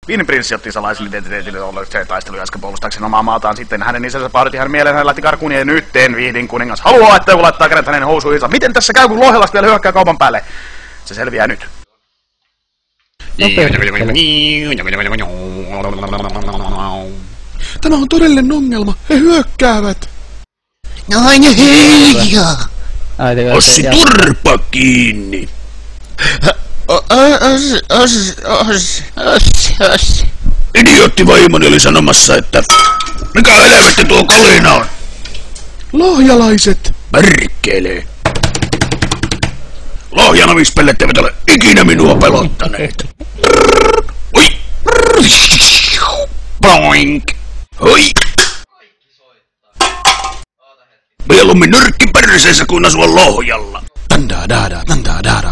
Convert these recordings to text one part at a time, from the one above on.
Viinin prinssi otti salaisen identiteetille olleet taistelu äsken puolustaakseen omaa maataan. Sitten hänen isänsä pahdotti hänen mieleen, hän lähti karkuun ja nytten Vihdin kuningas haluaa, että joku laittaa kädet hänen housuihinsa. Miten tässä käy, kun Lohjalasta vielä hyökkää kaupan päälle? Se selviää nyt. Tämä on todellinen ongelma. He hyökkäävät. Ossi turpa kiinni. Idiootti vaimoni oli sanomassa, että mikä helvetti tuo kolina on? Lohjalaiset. Perkele. Lohjanavispellet eivät ole ikinä minua pelottaneet. Oi. Boink. Oi. Mieluummin nyrkki perseessä kuin asua Lohjalla. Tanda,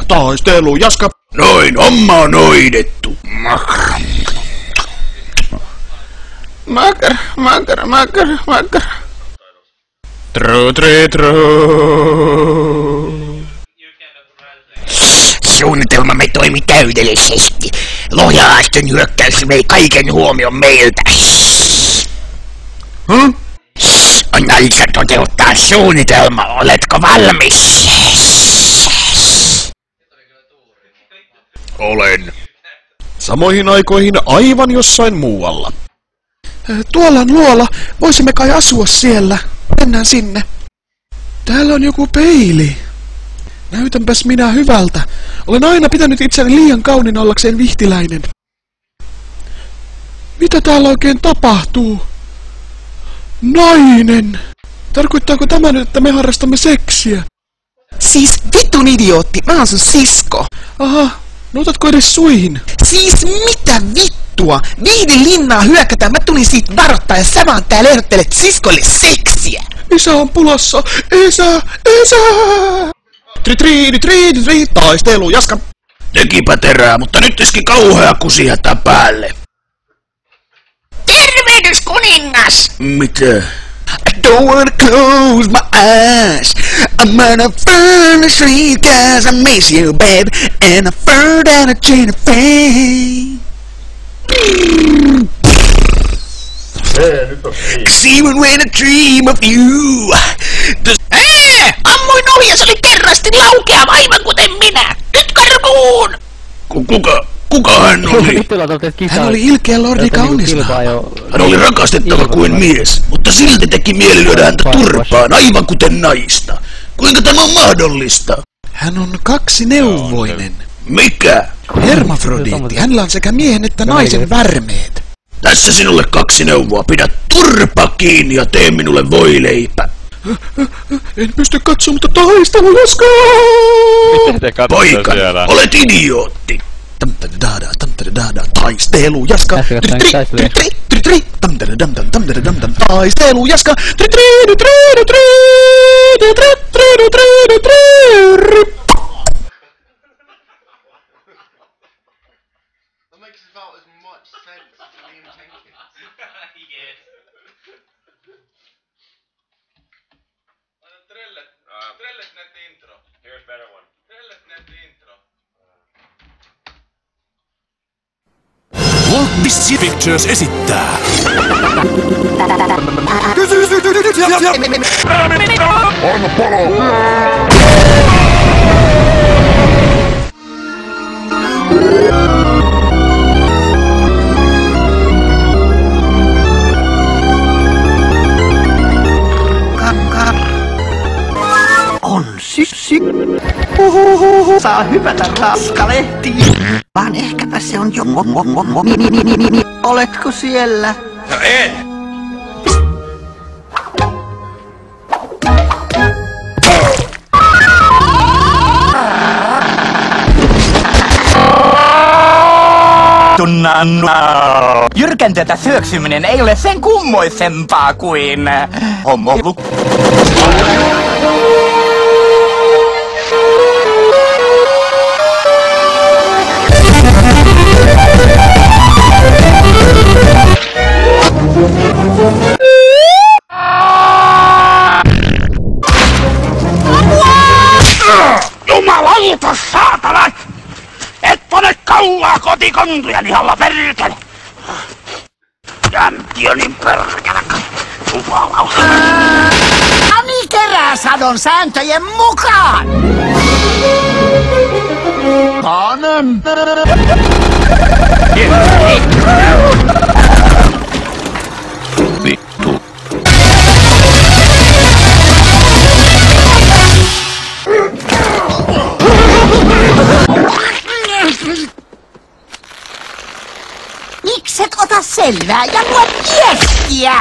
taistelu, jaska. Noin, homma on hoidettu. Makar. Suunnitelmamme toimi täydellisesti. Lohjalaisten hyökkäys vei kaiken huomion meiltä. On aika toteuttaa suunnitelma. Oletko valmis? Olen. Samoihin aikoihin aivan jossain muualla. Tuolla on luola. Voisimme kai asua siellä. Mennään sinne. Täällä on joku peili. Näytänpäs minä hyvältä. Olen aina pitänyt itseni liian kauniin ollakseen vihtiläinen. Mitä täällä oikein tapahtuu? Nainen! Tarkoittaako tämä nyt, että me harrastamme seksiä? Siis vittun idiootti, mä oon sun sisko. Aha, no otatko edes suihin? Siis mitä vittua? Vihdin linnaa hyökätään, mä tulin siitä varoittaa ja sä vaan täällä ehdottelet siskolle seksiä. Isä on pulassa! Isä! Tri, taistelu, jaska! Tekipä terää, mutta nyt iski kauhea kusihätä päälle. Tervehdys, kuningas! Mitä? I don't wanna close my eyes. I'm gonna burn the street cause I miss you, babe. And I burned out a chain of pain. Cause even when I dream of you. Ammuin ohi ja se oli kerrasti laukeava aivan kuten minä. Nyt karkuun! Kuka hän oli? Hän oli ilkeä lordi kaunista. Hän oli rakastettava kuin mies, mutta silti teki mieli lyödä häntä turpaan, aivan kuten naista. Kuinka tämä on mahdollista? Hän on kaksineuvoinen. Mikä? Hermafrodiitti. Hänellä on sekä miehen että naisen värmeet. Tässä sinulle 2 neuvoa. Pidä turpa kiinni ja tee minulle voileipä. En pysty katsomaan, mutta taistelu jaskaa! Miten te katsotte Poikani, siellä? olet idiootti. Taistelu jaska! Taistelu jaska! Trelletnet intro. Here's better one. Trelletnet intro. Walt Disney Pictures esittää. Anna palaa! Saa hypätä raskalehtiin. Vaan ehkäpä se on jo Oletko siellä? No en! Jyrkänteetä syöksyminen ei ole sen kummoisempaa kuin homo. Jumalauta, saatana! Et pane kauaa kotikontuja lihalla, perkele! unionin perkele. Jumalauta. Ani kerää sadon sääntöjen mukaan! Kanen! Vittu. Mikset ota selvää ja lue viestiä?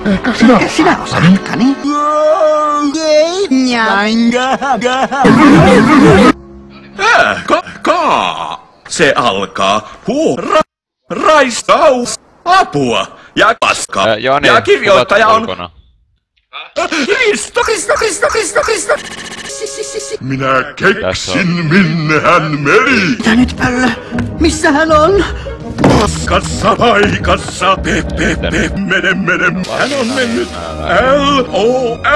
Ehkä sinä osaat, Kani? Ei, Se alkaa raistaus, apua ja paskaa. Ja kirjoittaja on... Kristo! Minä keksin, minne hän meni. Mitä nyt, Pöllö? Missä hän on? Paskassa paikassa. Mene. Hän on mennyt. L-O-N-H-O-L-U-N.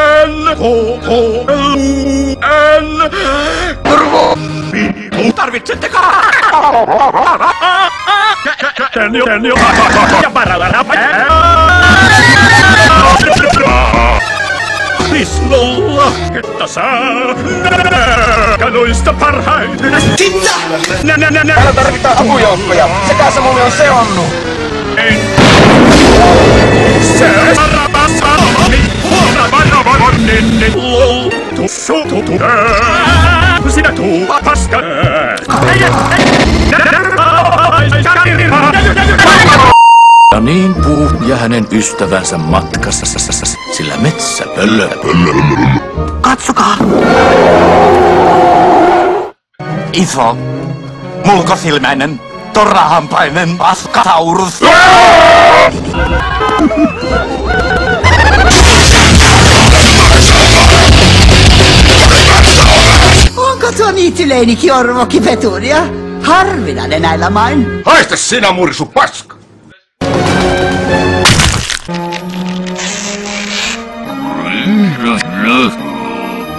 Turvo! Tarvitsette Pislolla, että saa kanoista parhaita. Sitä! Täällä tarvitaan apujoukkoja. Sekä Samuli on seonnut. Se sinä tuu paska. Ja niin Puu ja hänen ystävänsä matkassa, sillä metsäpöllö. Katsokaa! Iso, mulkosilmäinen, torahampainen paskataurus. Onko tuo niittyleini Kiorvoki Petunia? Harvinainen näillä main. Haista sinä mursu paska.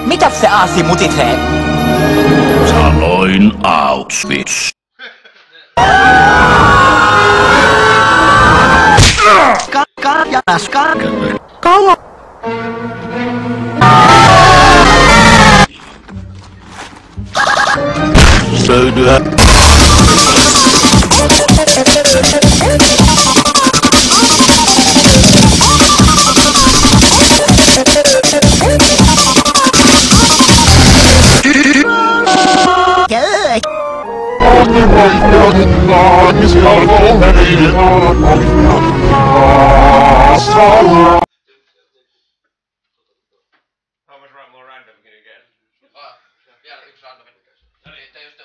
Mitä se aasi mutitee? Sanoin Auschwitz. Kala! Pöydyä. How much more random can you get? Vielä yksi random. No niin, te just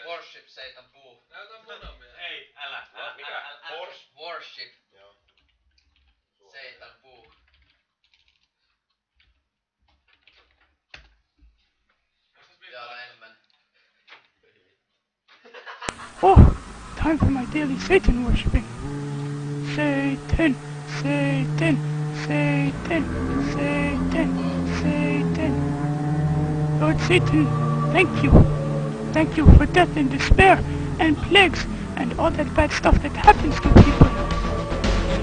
Warship Satan puu. Näytä munamies. Ei, älä. Mikä? Warship. Satan puu. Joo, enemmän. Oh, time for my daily Satan worshipping. Satan, Satan, Satan, Satan, Satan. Lord Satan, thank you. Thank you for death and despair and plagues and all that bad stuff that happens to people.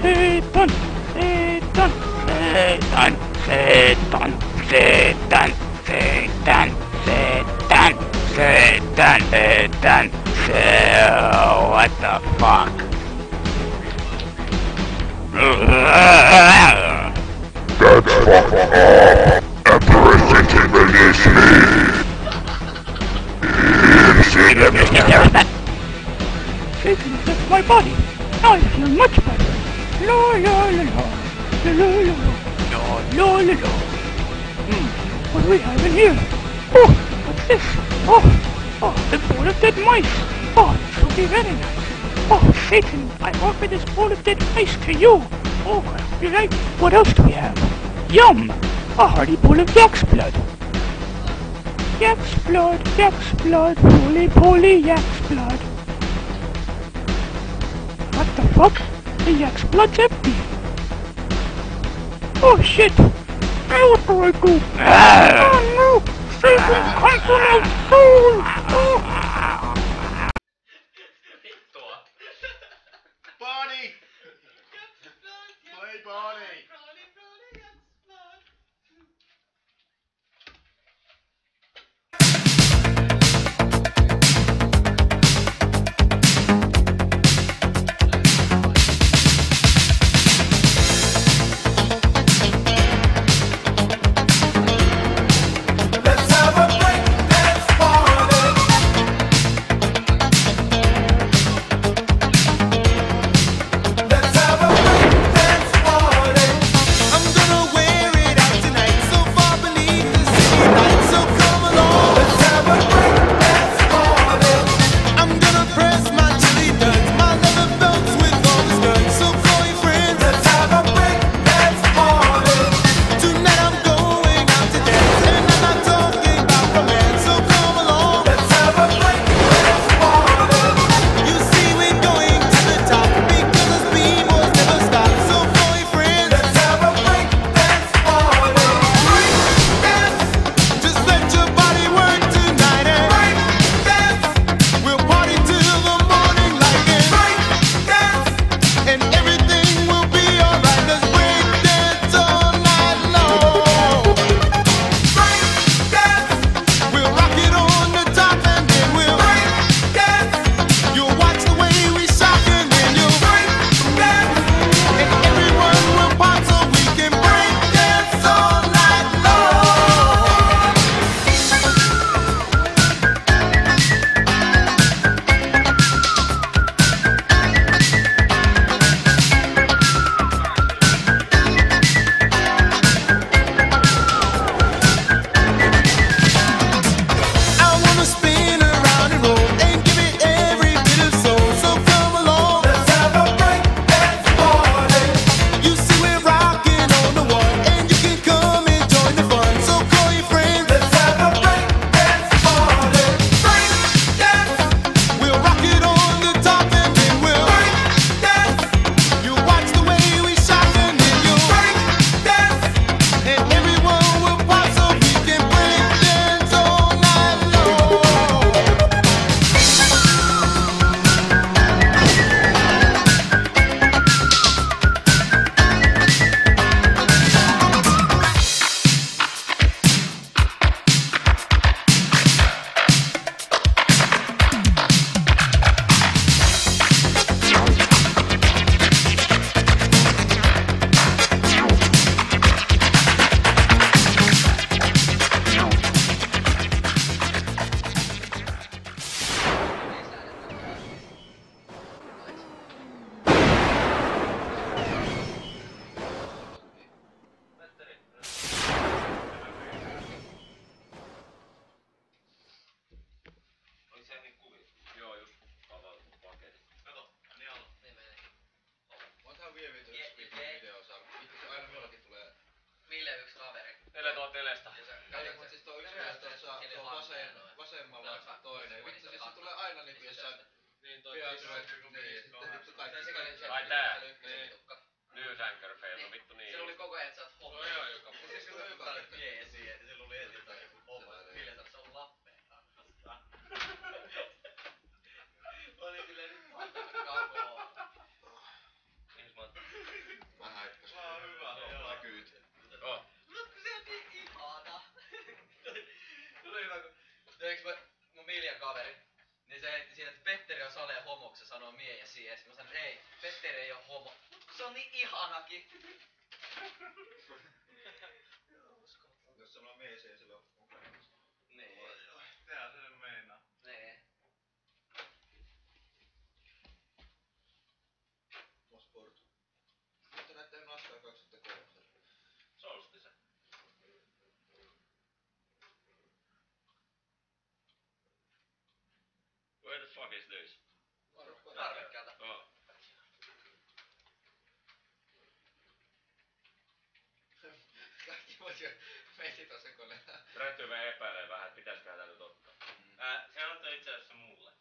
Satan, Satan, Satan, Satan, Satan, Satan, Satan, Satan, Satan, what the fuck? That's fucked up. A person release me. Satan has left my body. Now I feel much better. La la la la. La la la la. La la la la. What do we have in here? Oh, what's this? Oh, the bowl of dead mice. Oh, this will be very nice. Oh, Satan, I offer this bowl of dead mice to you. Oh, I hope you like. What else do we have? Yum! A hearty bowl of yak's blood. Yak's blood, roly-poly yak's blood. What the fuck? The yak's blood's empty. Oh shit! Where do I go? Oh no! Satan, come to my soul! Oh. aina niinku jossain... Niin toi tissutti kun menisi kohdassa. Ai tää? News anchor fail, no vittu niin. Se oli koko ajan, että sä oot homma. No joo, joka Mutta siis silloin hyvä mie siihen, niin silloin oli heti jotain joku homma. Hiljaa se on Lappeen kannasta. Oli silleen nyt kakoo. Mä häippäsin. Mä oon hyvä. Mä kyyt. Oh. Mutta se on niin ihana. Tuli hyvä, kun... Mun Miljan kaveri. Niin se heitti siinä, että Petteri on Sale homoksi ja sanoo mie ja siihen. Mä sanoin, ei, Petteri ei oo homo. Se on niin ihanakin. Jos se on mies, ei sillä on kokemus. Nee. Tää se meinaa. Nee. Mosportu. Mutta näyttää nastaa 2003. Solstisen. Where the fuck is this? Tarvikkeelta. Oh. Kaikki voisi jo meitin tossa koneella. Rätyvä epäilee vähän, että pitäisiköhän tää nyt ottaa. Se on itse asiassa mulle.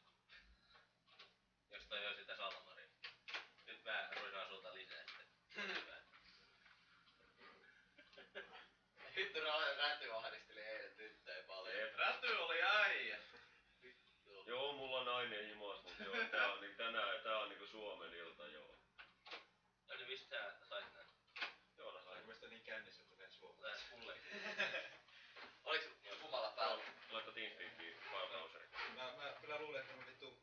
Jos toi on sitä Salmaria. Nyt mä ruisan sulta lisää sitten. Vittu Räty ahdisteli eilen tyttöjä paljon. Räty oli äijä. Joo, mulla on nainen himos, mut joo, tää on niinku Suomen ilta, joo. Eli mistä sä sait nää? Joonas on mielestäni niin kännissä, että menen Suomeen. Tää mulle. Oliks kumalla päällä? Laittaa Teamspeakiin filebrowseri. Mä kyllä luulen, että mun vittu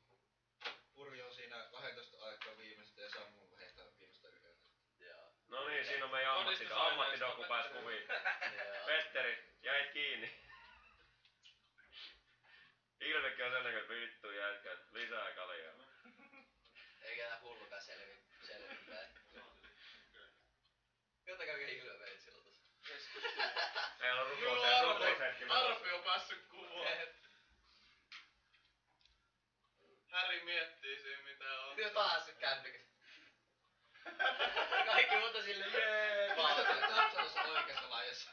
Purjo on siinä 12 aikaa viimeistä ja Sammu heistä viimeistä 11. No niin, siinä on meidän ammattidoku pääs kuviin. Petteri, jäit kiinni. Ilmekin on sen näköinen, että vittu jätkät, lisää kaljaa. Eikä nää hullukaan selvittää. Jotta käykö Ilveet silloin tossa? Meillä on rukousetkin. Arpi on päässyt kuvaan. Häri miettii siinä mitä on. Työ taas se kännykäs. Kaikki muuta silleen jee. Tapsa tossa oikeassa laajassa.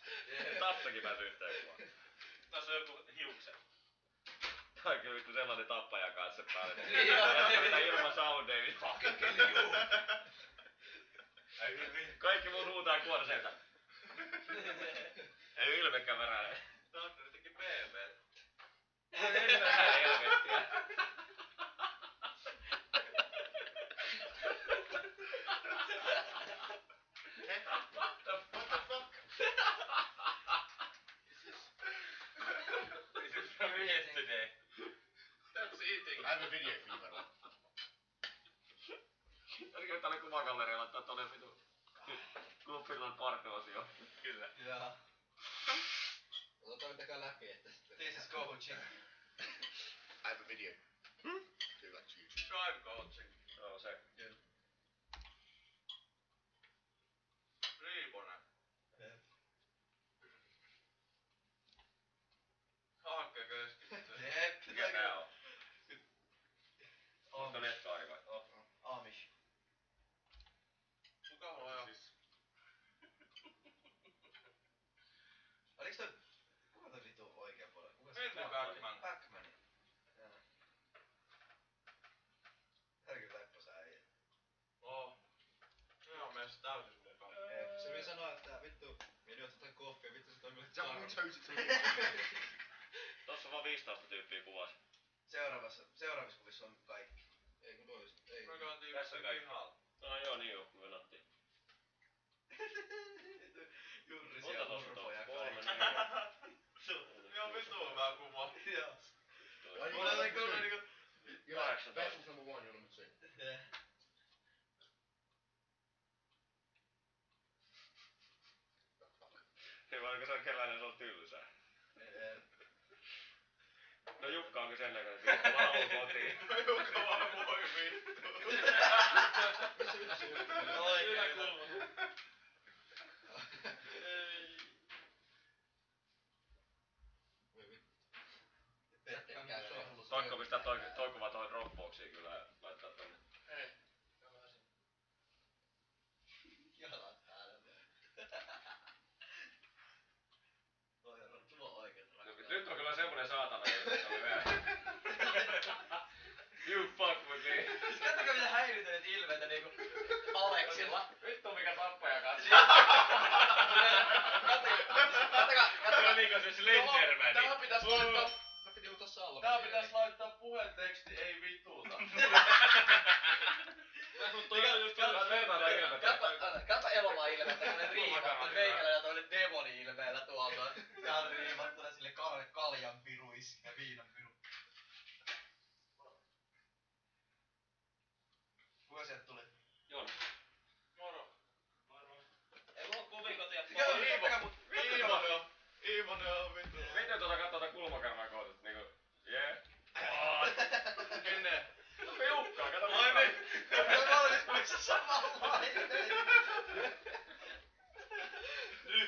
Tapsakin pääsi yhteen kuvaan. Tässä on joku hiukset. Tää on kyllä vittu sellainen tappaja kanssa päälle. Joo. Mitä ilman soundeja, vittu. Fucking kill you. Kaikki muut huutaa kuorseita. Ei Ilmekään väräile. Tää on jotenkin BB. Vähän helvettiä. What the fuck? This is from yesterday. That's eating. I have a video for you, by the way. Oliko tälle kuvagallerialla laittaa tonne vitu Kuppillan parkko-osio? Kyllä. Jaa. Otetaan mitäkään läpi, että sitten... This is coaching. I have a video. Do you like to use? Drive coaching. Joo, se. Kyllä. Riiponen. Haakka keskittyy. Jep. Mikä tää on? Onko netkaari vai? Amish. Kuka on jo? Oliks toi... Kuka toi vitu oikea puolella? Henry Backman. Backman. Jaa. Härky läppösä äijä. Oo. Se on meistä täysin mukaan. Se vielä sanoo, että vittu, minä nyt otan koffia, vittu se toimii Tossa on vaan 15 tyyppiä kuvas. Seuraavissa kuvissa on kaikki. Ei kun toista, ei. Me käytiin Tässä on kaikki. pihalla. No joo, niin joo, me venattiin. Jurrisia Ota tossa urpoja tuo. 3, kaikki. 4. Ihan vittu hyvää kuvaa. Joo. Toi. Mulla on kyllä niinku... Yeah, Best number 1, you're number 2. Hyvä, oliko se on kellainen, se on tylsää. No Jukka onko sen näköinen, että laulu kotiin. Jukka vaan voi vittu. Oikein kulma. Pakko pistää toi kuva toi Dropboxiin kyllä laittaa tonne. Ei. Jalat päällä. Toi on oikein rakkaus. Nyt on kyllä semmonen saatana, että se oli vielä. Puheteksti ei vituuta. Käypä elomaa ilmeellä, tämmönen riivattu meikällä ja tämmönen demoni ilmeellä tuolta. Tää on riivattuna sille kaljan piruis ja viinan piru. Kuka sieltä tuli? Joni. Moro. Ei mulla oo kuvikotia Iivonen on vittu. Miten kattoo kulmakarvaa kootit niinku... Jee. Kenne? Peukkaa, kato Ai niin. Mä olisin samanlainen.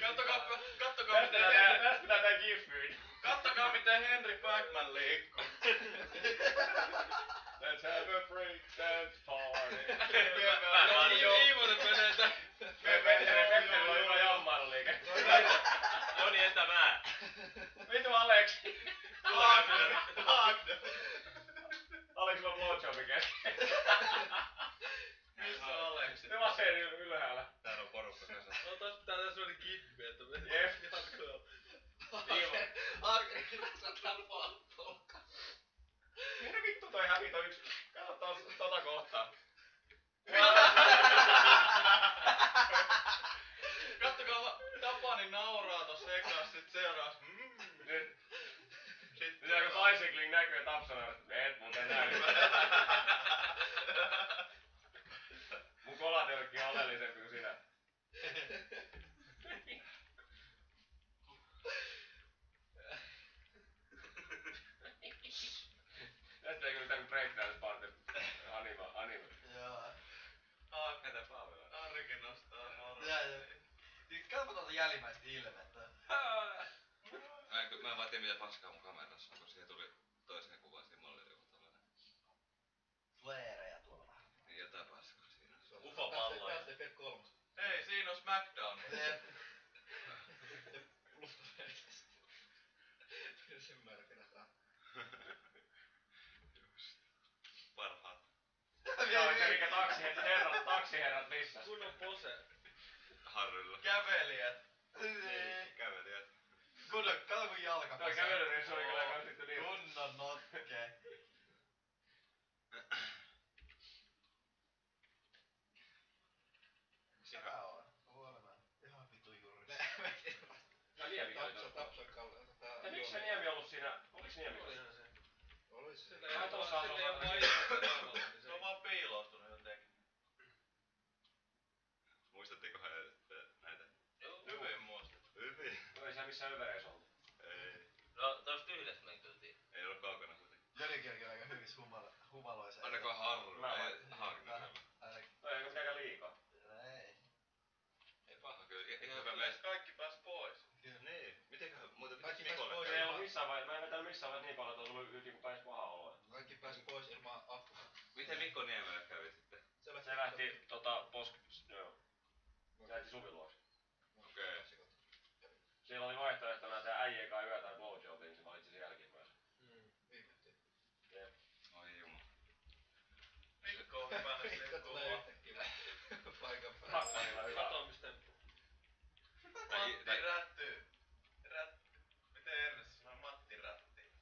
Kattokaa Tästä pitää tää giffiin. Kattokaa miten Henry Backman liikkuu. Let's have a break dance party. Iivonen menee tän. Petteri on hyvä jammailuliike. Joni entä mä? Vitu Aleksi. Aleksi on blowjobin kesken. Missä on Aleksi? Ne vaseeri ylhäällä. Täällä on porukka kasassa. No taas pitää tässä oli giffi, että me Jep. jatkoa. Agri, sä tappaa tolka. Minne vittu toi hävitä yks? Kato taas tota kohtaa. Kattokaa, Tapani nauraa tossa ekas, sit seuraas. Nyt. Nyt kun bicycling näkyy ja Tapsana, et muuten näy. Mun kolatölkki on oleellisempi kuin sinä. Tästä ei kyllä mitään breakdance party. Anime. Joo. Näitä palveluja. Arki nostaa normaa. Katsotaan tuota jällimmäistä ilmettä. Mä en vaan tiedä mitä paskaa mun kamerassa on, kun siihen tuli toiseen kuvaan, siinä mulla oli joku tällainen. Flareja tuolla vähän. Niin jotain paskaa siinä. Ufopalloja. PSP3. Hei, siinä on Smackdown. Sen märkänä saa. Parhaat. Joo, se mikä taksiherrat missas. Kunnon pose. Harrylla. Kävelijät. Niin, kävelijät. Kato kun jalka Toi kävelyreissu oli kyllä katsittu niin. Kunnon notke. Mikä on? Huomenna. Ihan vitu juuri. Ja Niemi oli tuossa. Tapsan Kalle. Ja miksi se Niemi ollut siinä? Oliks Niemi? Olihan se. Olis se. Ai tossa Sillä ei oo vaihtoehto. Se on vaan piiloutunut jotenkin. Muistattekohan näitä? Hyvin muistat. Hyvin. No ei siellä missään övereissä ollut. Ei. No tosta yhdessä me tultiin. Ei ollut kaukana kuitenkin. Jonikin on aika hyvissä humaloissa. Ainakaan Harry. Mä Ei, voin. Hagnarella. No eikö pitääkään liikaa? Ei. Ei paha kyllä. Ihan hyvä mies. Kaikki pääs pois. Niin. Mitenköhän muuten Kaikki pitäis pääs Nikolle pois. Se ei käydä? ollut missään vaiheessa, mä en vetänyt missään vaiheessa niin paljon, että olisi ollut niinku päis pahaa oloa. Kaikki pääs pois ilman apua. Miten Mikko Niemellä kävi sitten? Se lähti joo. Se lähti Suvin luokse. Okei. Siellä oli vaihtoehtona tää äijien kai yö tai blowjob, niin se valitsi sen jälkimmäisen. Viimetti. Jep. Oi jumala. Mikko on hyvä se Tulee yhtäkkiä paikan päälle. Hakkarilla hyvä. Katoamistemppu. Matti Rätty. Miten Ernest sanoo Matti Rätti?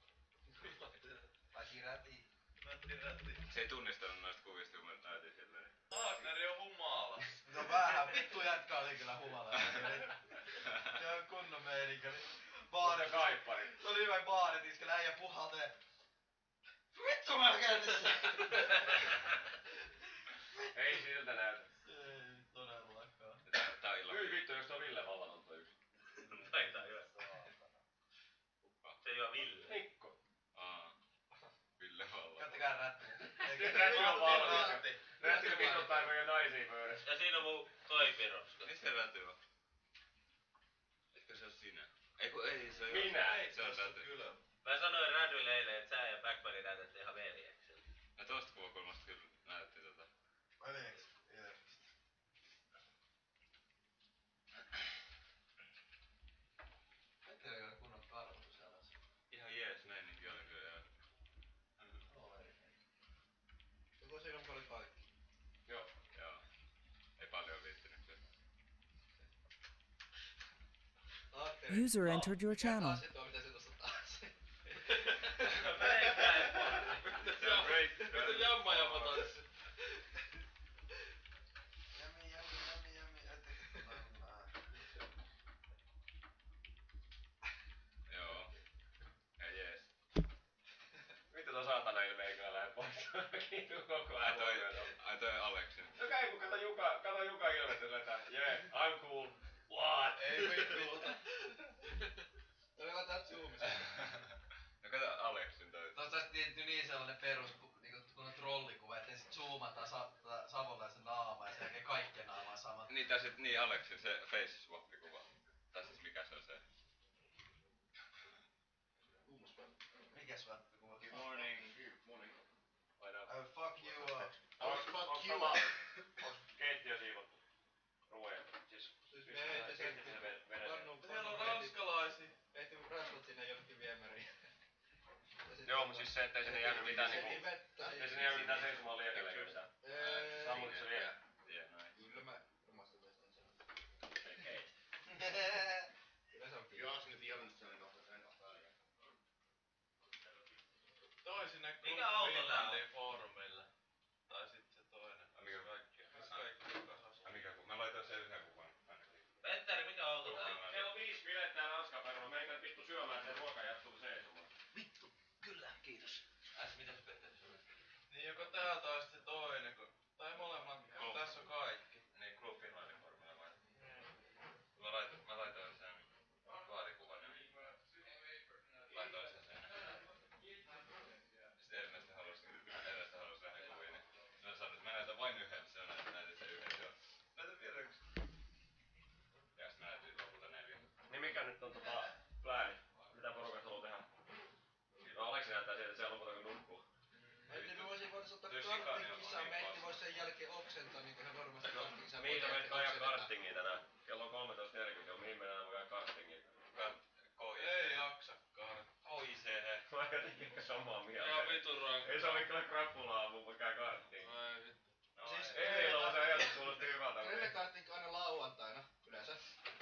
Matti Räti. Matti Rätti. Se ei tunnistanut noista kuvista, kun mä näytin silleen. Haagneri on humalassa. No vähän, vittu jätkä oli kyllä humala. Se on kunnon meininkä. Baarit. Kaippari. Se oli hyvä baaritiskellä, äijä puhaltee. Vittu mä käyn tässä! Ei siltä näytä. Ei todellakaan. Tää on illan. Hyi vittu, jos se on Ville Vallan on toi yksi. Taitaa hyvä. Se ei oo Ville. Mikko. Ville Vallan. Kattokaa Rätti. Rätti on valmis. Rätti vituttaa kun ei oo naisia pöydässä. Ja siinä on mun toi piroska. Missä Räty on? Etkö se oo sinä? Ei se on. Minä? Ei se on Räty. Kyllä. Mä sanoin Radylle eilen, että sä ja Backmani näytätte ihan veljeksi. Ja tosta kuvakulmasta kyllä näytti Veljeksi. Petteri ei ole kunnon karvoitus alas. ihan jees meininki oli kyllä joo. Joku siinä oli kaikki. Joo. Ei paljon viittinyt kyllä. User entered your channel. Mitä se tosta taas? ilme ei kyllä lähde pois. Kiitos koko ajan. Ai toi Aleksin. No käy kun kato Juka ilmettä sillä, että yeah, I'm cool. What? Ei vittu. Toi lataa zoomissa. No kato Aleksin toi. Tosta olisi tietty niin sellainen perus, niinku kun on trollikuva, ettei sit zoomataan savolaisen naamaa ja sen jälkeen kaikkien naamaa sama. Niin tai sit niin Aleksin se face swap-kuva. Tai siis mikä se on se? Mikä swap-kuva? Good morning. Good morning. I will fuck you up. Onks keittiö siivottu? Ruoja. Siis Meillä on ranskalaisia. Heitti mun rasvat sinne jonnekin viemäriin. Joo, mut siis se ettei sinne jäänyt mitään niinku... Ei sinne jäänyt mitään seisomaan liekelle eikä mitään. Sammut se vielä. Kyllä mä omasta testan sen. Okei. Kyllä se on kiinni. Jag skulle göra en affär. Toi sinne Mikä auto tää on? foorumille. Tai sit se toinen. Mikä kaikki? Mikä kun? Mä laitoin sen yhden kuvan ainakin. Petteri, mikä auto tää on? Siellä on 5 bilettää Ranskaperuna. Menkää nyt vittu syömään sen ruoka jattuu seisomaan. Vittu, kyllä, kiitos. Mitä se Petteri sanoi? Niin joko tää tai sit se toinen, tai molemmat. Tässä on kaikki. Niin, Clubfinlandin foorumilla vai? Mä laitoin sen vaarikuvan ja laitoin sen sen. Sitten Ernestä halusi lähden kuviin, niin se sanoi, että mä näytän vain yhden, se on näytän sen yhden, joo. Näytän vielä yksi. Ja sit mä näytin lopulta 4. Niin mikä nyt on plääni? Mitä porukat haluu tehdä? No Aleksi näyttää sieltä, että siellä lopulta kun nukkuu. Miettii, me voitais ottaa Toi karttinkisaan, Sikani on Meitti vois sen jälkeen oksentaa, niin hän varmasti karttinkisaan Mihin sä menet ajaa karttingiin tänään? Kello on 13.40, mihin mennään ajaa karttingiin? Ei jaksakaan. Oi se he. Mä oon jotenkin samaa mieltä. Ihan vitun rankkaa. Ei se oli kyllä krapulaa, mun käy karttiin. Ai vittu. Siis eilen on se ajatus kuulosti hyvältä. Grillekarttinki aina lauantaina, yleensä.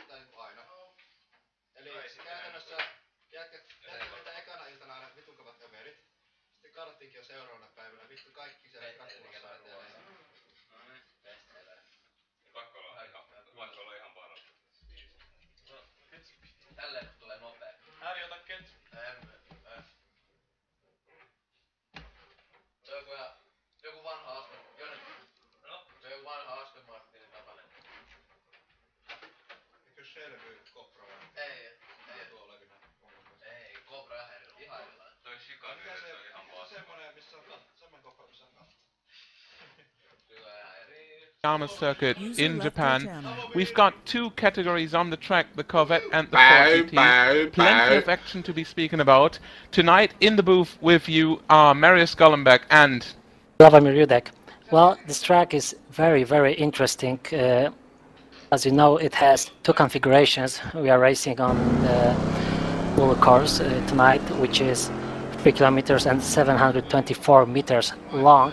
Tai niinku aina. Eli käytännössä jätkät mitä ekana iltana aina vitun kovat överit. Sitten karttinki on seuraavana päivänä. Vittu kaikki siellä krapulassa eteen. Pakko olla ihan parasta. No, tälleen tulee nopee. Häri, ota ketsu. Se on joku vanha Aspen. No? Se on joku vanha Aspen Martinin tapainen. Eikö selvyy Kopra vai? Ei. Tuo olevina. Ei, Cobra ihan erilainen. Toi Sikani se on ihan paska. Semmonen, missä on semmonen Cobra, missä on kahta. Aamu circuit in Japan. We've got 2 categories on the track, the Corvette and the 4GT. Plenty of action to be speaking about. Tonight in the booth with you are Marius Gollenbeck and Vladimir Judek. Well, this track is very, very interesting. As you know, it has 2 configurations. We are racing on the full course tonight, which is 3 kilometers and 724 meters long,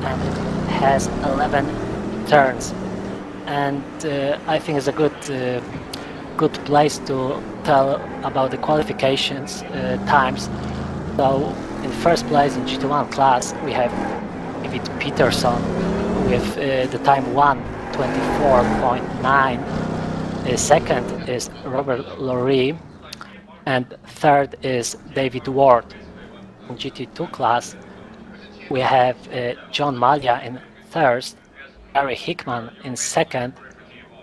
and it has 11 turns. And I think it's a good place to tell about the qualifications times. So, in first place in GT1 class, we have David Peterson with the time 1:24.9. Second is Robert Laurie, and third is David Ward. In GT2 class, we have John Malia in third, Gary Hickman in second,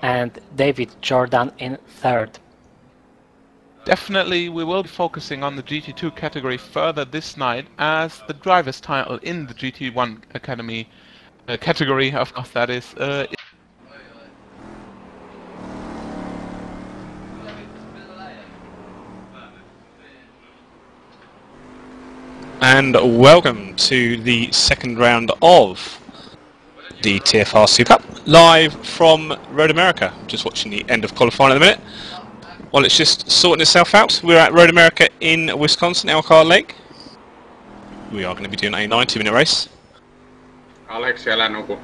and David Jordan in third. definitely we will be focusing on the GT2 category further this night, as the driver's title in the GT1 Academy category, of course that is, And welcome to the second round of the TFR Super Cup, live from Road America. Just watching the end of qualifying at the minute. While it's just sorting itself out, we're at Road America in Wisconsin, Elkhart Lake. We are going to be doing a 90-minute race. Alex, älä nuku.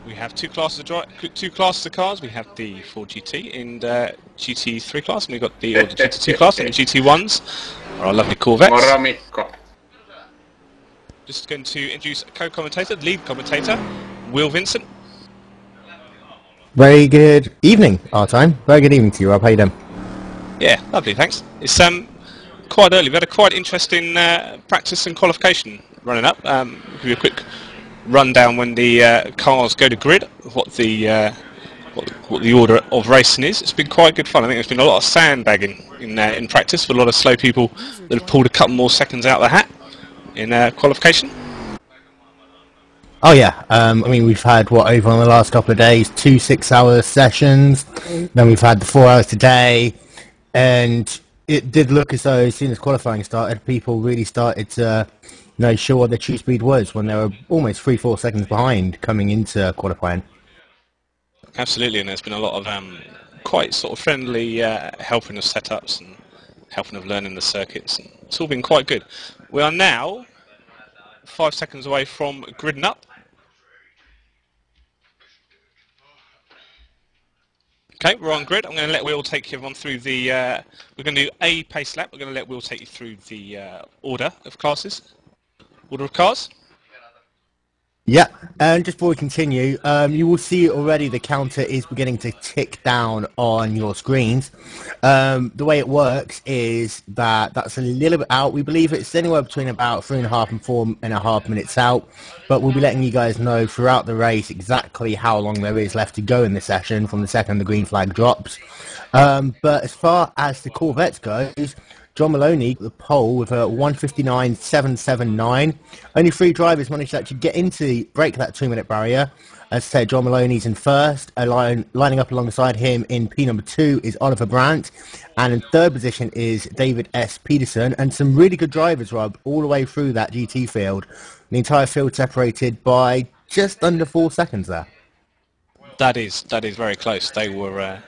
We have two classes of cars. We have the 4GT and GT3 class, and we've got the GT2 class and the GT1s. Our lovely Corvettes. Moro Mikko. Just going to introduce co-commentator, the lead commentator, Will Vincent. Very good evening, our time. Very good evening to you, Rob. How you doing? Yeah, lovely, thanks. It's quite early. We had a quite interesting practice and qualification running up. Give you a quick rundown when the cars go to grid, what the order of racing is. It's been quite good fun. I think there's been a lot of sandbagging in practice, with a lot of slow people that have pulled a couple more seconds out of the hat in qualification. Oh yeah, I mean we've had over on the last couple of days, 2 6-hour sessions, then we've had the 4 hours today, and it did look as though as soon as qualifying started, people really started to show what their true speed was when they were almost 3-4 seconds behind coming into qualifying. Absolutely, and there's been a lot of quite sort of friendly helping of setups and helping of learning the circuits, and it's all been quite good. We are now 5 seconds away from gridding up. Okay, we're on grid. I'm going to let Will take everyone through the... we're going to do a pace lap. We're going to let Will take you through the order of classes. Order of cars. Yeah, and just before we continue, you will see already the counter is beginning to tick down on your screens. The way it works is that's a little bit out. We believe it's anywhere between about 3.5 and 4.5 minutes out, but we'll be letting you guys know throughout the race exactly how long there is left to go in the session from the second the green flag drops. But as far as the Corvettes goes, John Maloney, the pole with a 1:59.779. Only 3 drivers managed to actually break that 2-minute barrier. As I said, John Maloney's in first. Lining up alongside him in P number 2 is Oliver Brandt. And in third position is David S. Peterson. And some really good drivers, Rob, all the way through that GT field. The entire field separated by just under 4 seconds there. That is very close. They were...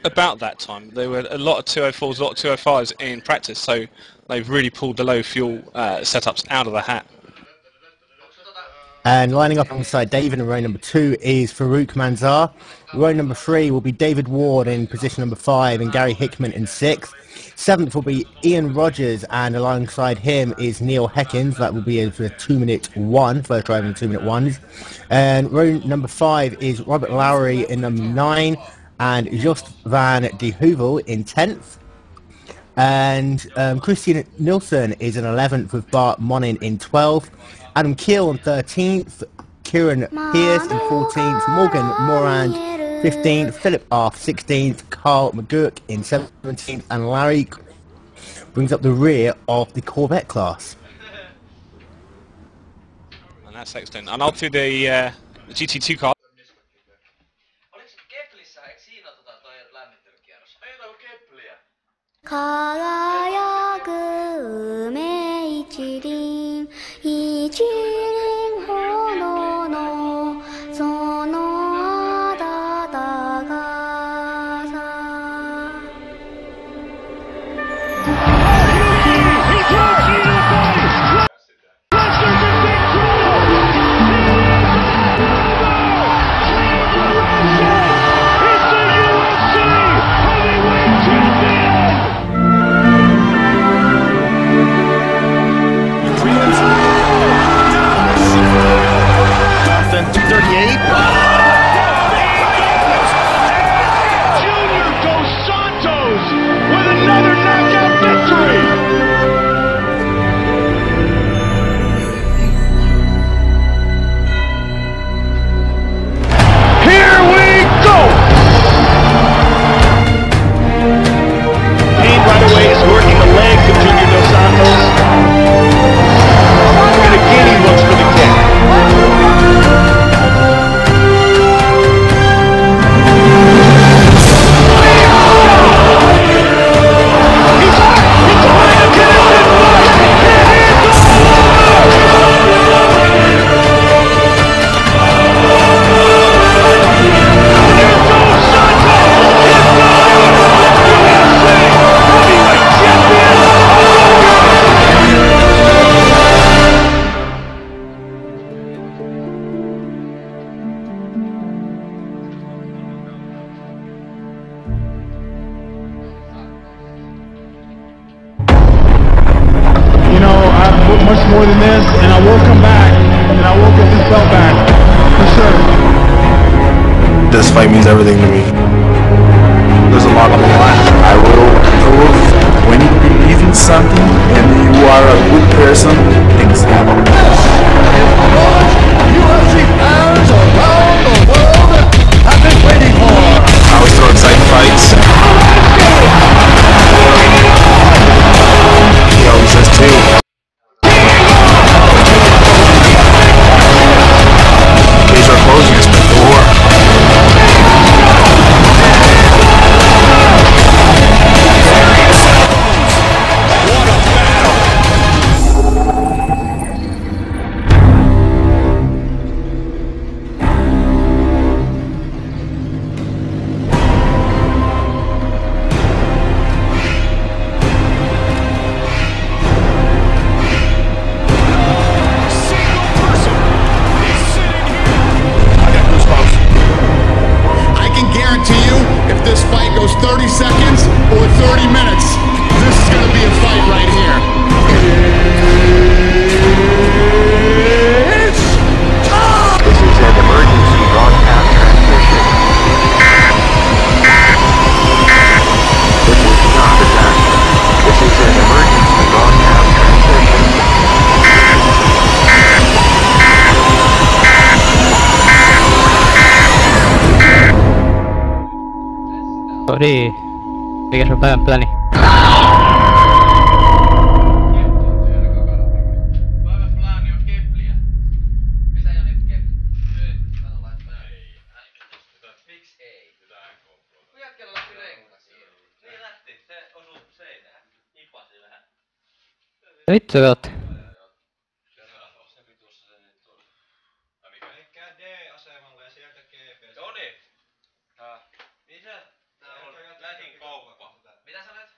about that time. There were a lot of 204s, a lot of 205s in practice, so they've really pulled the low fuel setups out of the hat. And lining up alongside David in row number 2 is Farouk Manzar. Row number 3 will be David Ward in position number 5 and Gary Hickman in 6th. 7th will be Ian Rogers, and alongside him is Neil Heckins. That will be for 2-minute 1, first driver in 2-minute 1s. And row number 5 is Robert Lowry in number 9. And Just van de Heuvel in 10th. And Christian Nilsson is in 11th with Bart Monin in 12th. Adam Keel in 13th. Kieran Pierce in 14th. Morgan Morand 15th. Philip Arth 16th. Carl McGurk in 17th. And Larry brings up the rear of the Corvette class. And that's excellent. And on to the GT2 car. more than this, and I will come back, and I will get this belt back, for sure. This fight means everything to me. There's a lot on the line. I will prove winning believe in something and you are a good person, things happen. UFC fans around the world have been waiting for. I was so excited fights. He always says too. These are closing us the door. I can guarantee you, if this fight goes 30 seconds or 30 minutes, this is going to be a fight right here. It's time! This is an emergency broadcast transmission. This is not a disaster. This is an emergency broadcast transmission. Sorry, mikä sun päivän pläni? Vittu kautta. Mitä sanoit?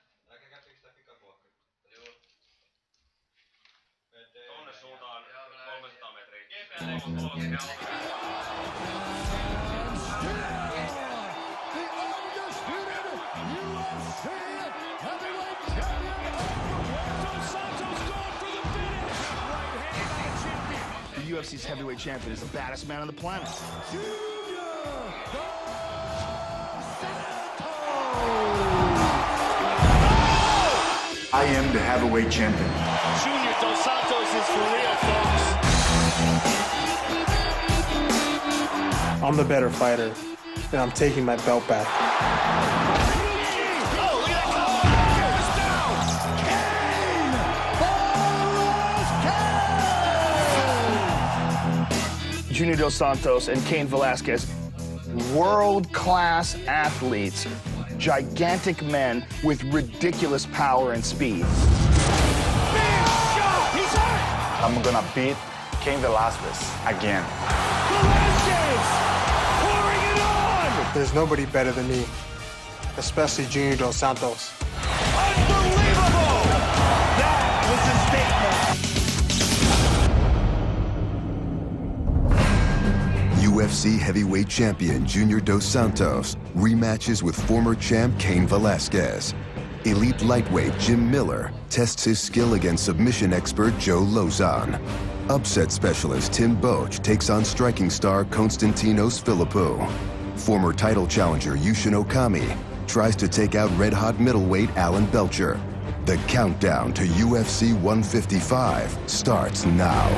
Tonne suuntaan 300 metriä. The UFC's heavyweight champion is the baddest man on the planet. I am the heavyweight champion. Junior Dos Santos is for real, folks. I'm the better fighter, and I'm taking my belt back. Junior Dos Santos and Cain Velasquez, world-class athletes, gigantic men with ridiculous power and speed. I'm gonna beat Cain Velasquez again. There's nobody better than me, especially Junior Dos Santos. UFC heavyweight champion Junior Dos Santos rematches with former champ Cain Velasquez. Elite lightweight Jim Miller tests his skill against submission expert Joe Lozon. Upset specialist Tim Boach takes on striking star Konstantinos Philippou. Former title challenger Yushin Okami tries to take out red-hot middleweight Alan Belcher. The countdown to UFC 155 starts now.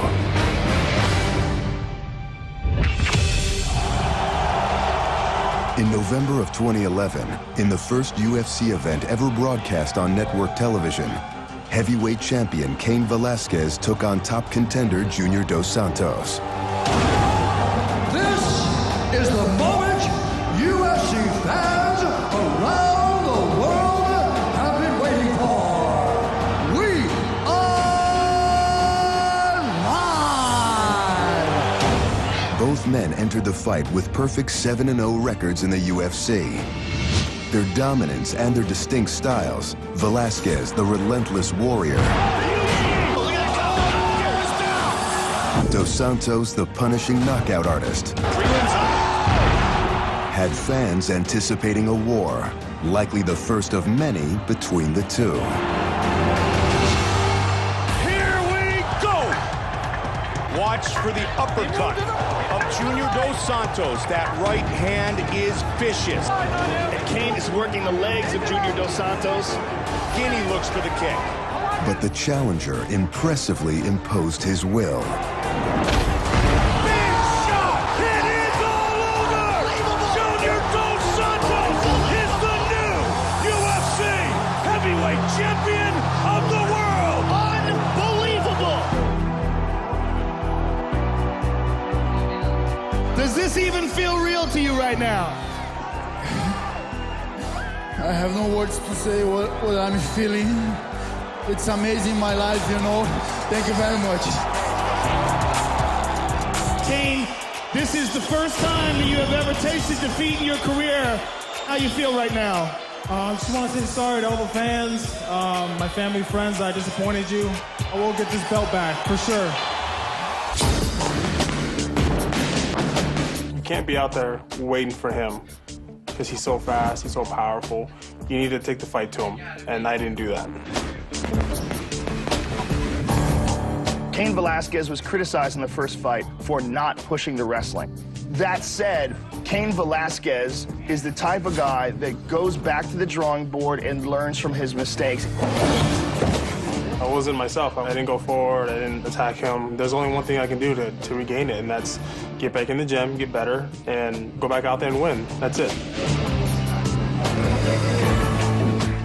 In November of 2011, in the first UFC event ever broadcast on network television, heavyweight champion Cain Velasquez took on top contender Junior Dos Santos. This is the moment UFC fans around the world have been waiting for. We are live! Both men entered the fight with perfect 7-0 records in the UFC. Their dominance and their distinct styles, Velasquez, the relentless warrior, Dos Santos, the punishing knockout artist, had fans anticipating a war, likely the first of many between the two. Here we go! Watch for the uppercut of Junior Dos Santos. That right hand is vicious. And Kane is working the legs of Junior Dos Santos. Guinea looks for the kick. But the challenger impressively imposed his will. Big shot! It is all over! Junior Dos Santos is the new UFC heavyweight champion of the world! Unbelievable! Does this even feel real to you right now? I have no words to say what I'm feeling. It's amazing my life, you know. Thank you very much. Kane, this is the first time you have ever tasted defeat in your career. How you feel right now? I just want to say sorry to all the fans, my family, friends, I disappointed you. I will get this belt back, for sure. You can't be out there waiting for him because he's so fast, he's so powerful. You need to take the fight to him, and I didn't do that. Cain Velasquez was criticized in the first fight for not pushing the wrestling. That said, Cain Velasquez is the type of guy that goes back to the drawing board and learns from his mistakes. I wasn't myself. I didn't go forward, I didn't attack him. There's only one thing I can do to regain it, and that's get back in the gym, get better, and go back out there and win. That's it.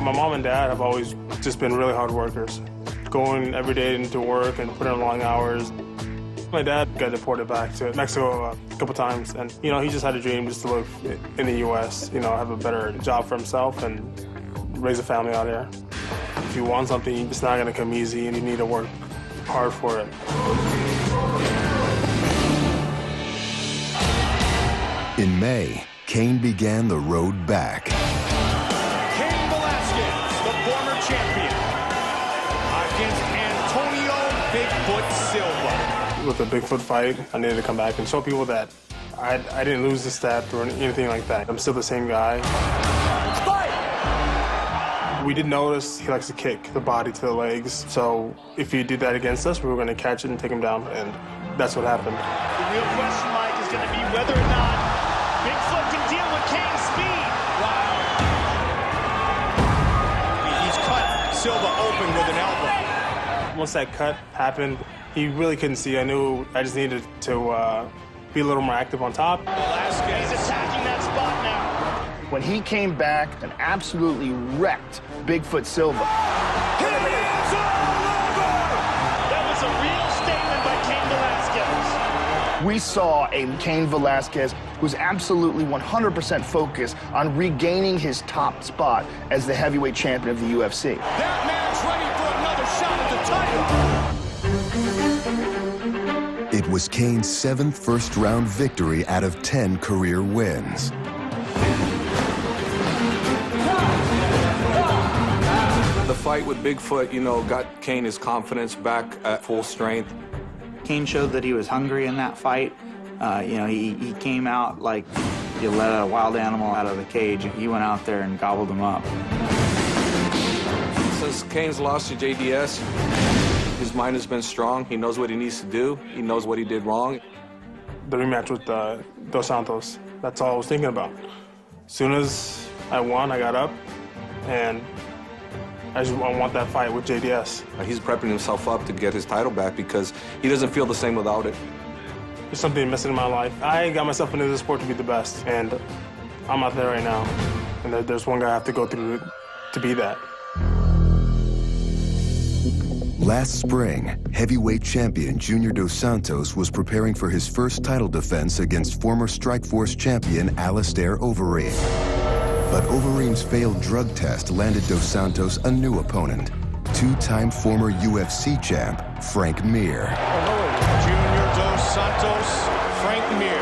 My mom and dad have always just been really hard workers, going every day into work and putting in long hours. My dad got deported back to Mexico a couple times, and he just had a dream just to live in the U.S., have a better job for himself and raise a family out here. If you want something, it's not gonna come easy, and you need to work hard for it. In May, Cain began the road back. Cain Velasquez, the former champion, against Antonio Bigfoot Silva. With the Bigfoot fight, I needed to come back and show people that I didn't lose the step or anything like that. I'm still the same guy. We did notice he likes to kick the body to the legs, so if he did that against us, we were going to catch it and take him down, and that's what happened. The real question, Mike, is going to be whether or not Bigfoot can deal with Cain's speed. Wow. He's cut Silva open with an elbow. Once that cut happened, he really couldn't see. I knew I just needed to be a little more active on top. Velasquez is attacking that spot now. When he came back and absolutely wrecked Bigfoot Silva. That was a real statement by Cain Velasquez. We saw a Cain Velasquez who's absolutely 100% focused on regaining his top spot as the heavyweight champion of the UFC. That man's ready for another shot at the title. It was Cain's 7th first-round victory out of 10 career wins. The fight with Bigfoot, got Cain his confidence back at full strength. Cain showed that he was hungry in that fight. He came out like you let a wild animal out of the cage. He went out there and gobbled him up. Since Cain's lost to JDS, his mind has been strong. He knows what he needs to do. He knows what he did wrong. The rematch with Dos Santos, that's all I was thinking about. As soon as I won, I got up, and I want that fight with JDS. He's prepping himself up to get his title back because he doesn't feel the same without it. There's something missing in my life. I got myself into this sport to be the best, and I'm out there right now. And there's one guy I have to go through to be that. Last spring, heavyweight champion Junior Dos Santos was preparing for his first title defense against former Strikeforce champion Alistair Overeem. But Overeem's failed drug test landed Dos Santos a new opponent, two-time former UFC champ Frank Mir. Junior Dos Santos, Frank Mir.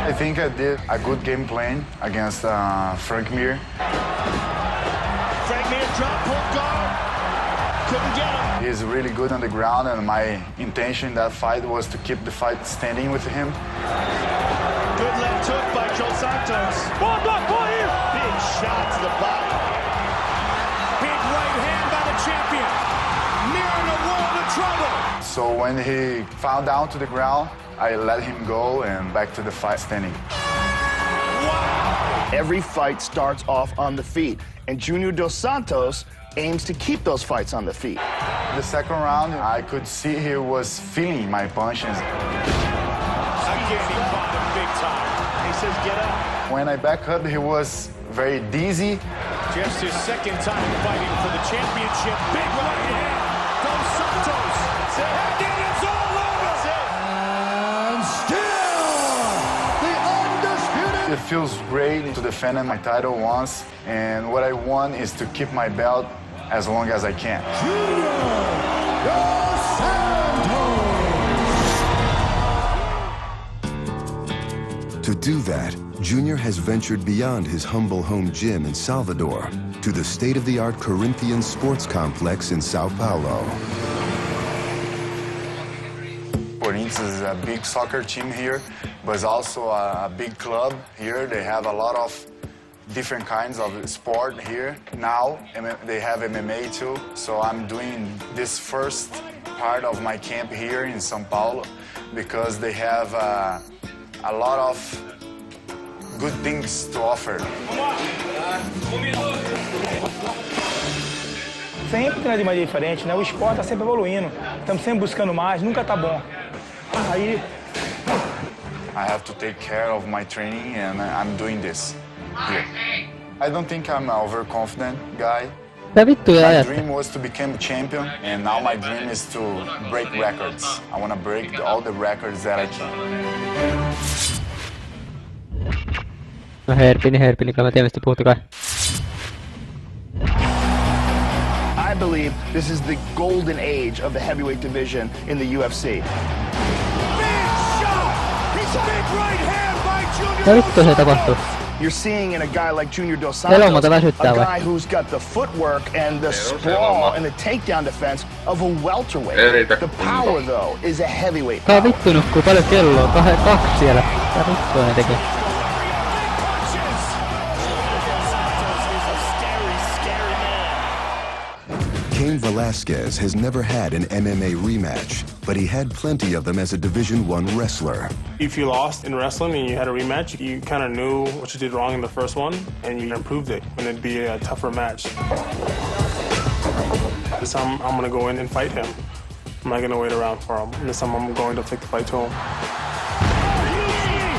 I think I did a good game plan against Frank Mir. Frank Mir dropped hook guard. Couldn't get him. He's really good on the ground, and my intention in that fight was to keep the fight standing with him. Good left hook by Dos Santos. Big shot to the body. Big right hand by the champion. Mir in a world of trouble. So when he fell down to the ground, I let him go and back to the fight standing. Every fight starts off on the feet, and Junior Dos Santos aims to keep those fights on the feet. The second round, I could see he was feeling my punches. Again, he caught him big time. He says, get up. When I back up, he was very dizzy. Just his second time fighting for the championship. Big right hand. Dos Santos. And then it's all over. And still, the undisputed. It feels great to defend my title once, and what I want is to keep my belt as long as I can. To do that, Junior has ventured beyond his humble home gym in Salvador to the state-of-the-art Corinthians Sports Complex in Sao Paulo. Corinthians is a big soccer team here, but it's also a big club here. They have a lot of different kinds of sport here. Now they have MMA too, so I'm doing this first part of my camp here in São Paulo because they have a lot of good things to offer. Sempre traz de maneira diferente, né? O esporte tá sempre evoluindo. Estamos sempre buscando mais, nunca tá bom. Aí I have to take care of my training and I'm doing this here. I don't think I'm an overconfident guy. My dream was to become champion, and now my dream is to break records. I want to break all the records that I can. No herpini, kyllä mä tiedän mistä puhutte kai. I believe this is the golden age of the heavyweight division in the UFC. Big shot! He's a big right hand by Junior. Ja vittu se tapahtuu. You're seeing in a guy like Junior Dos Santos, a guy who's got the footwork and the sprawl and the takedown defense of a welterweight. The power, though, is a heavyweight power. Tää vittu nukkuu paljon kelloa, 2 siellä. Tää vittua ne tekee. Cain Velasquez has never had an MMA rematch, but he had plenty of them as a Division I wrestler. If you lost in wrestling and you had a rematch, you kind of knew what you did wrong in the first one, and you improved it, and it'd be a tougher match. This time, I'm going to go in and fight him. I'm not going to wait around for him. This time, I'm going to take the fight to him.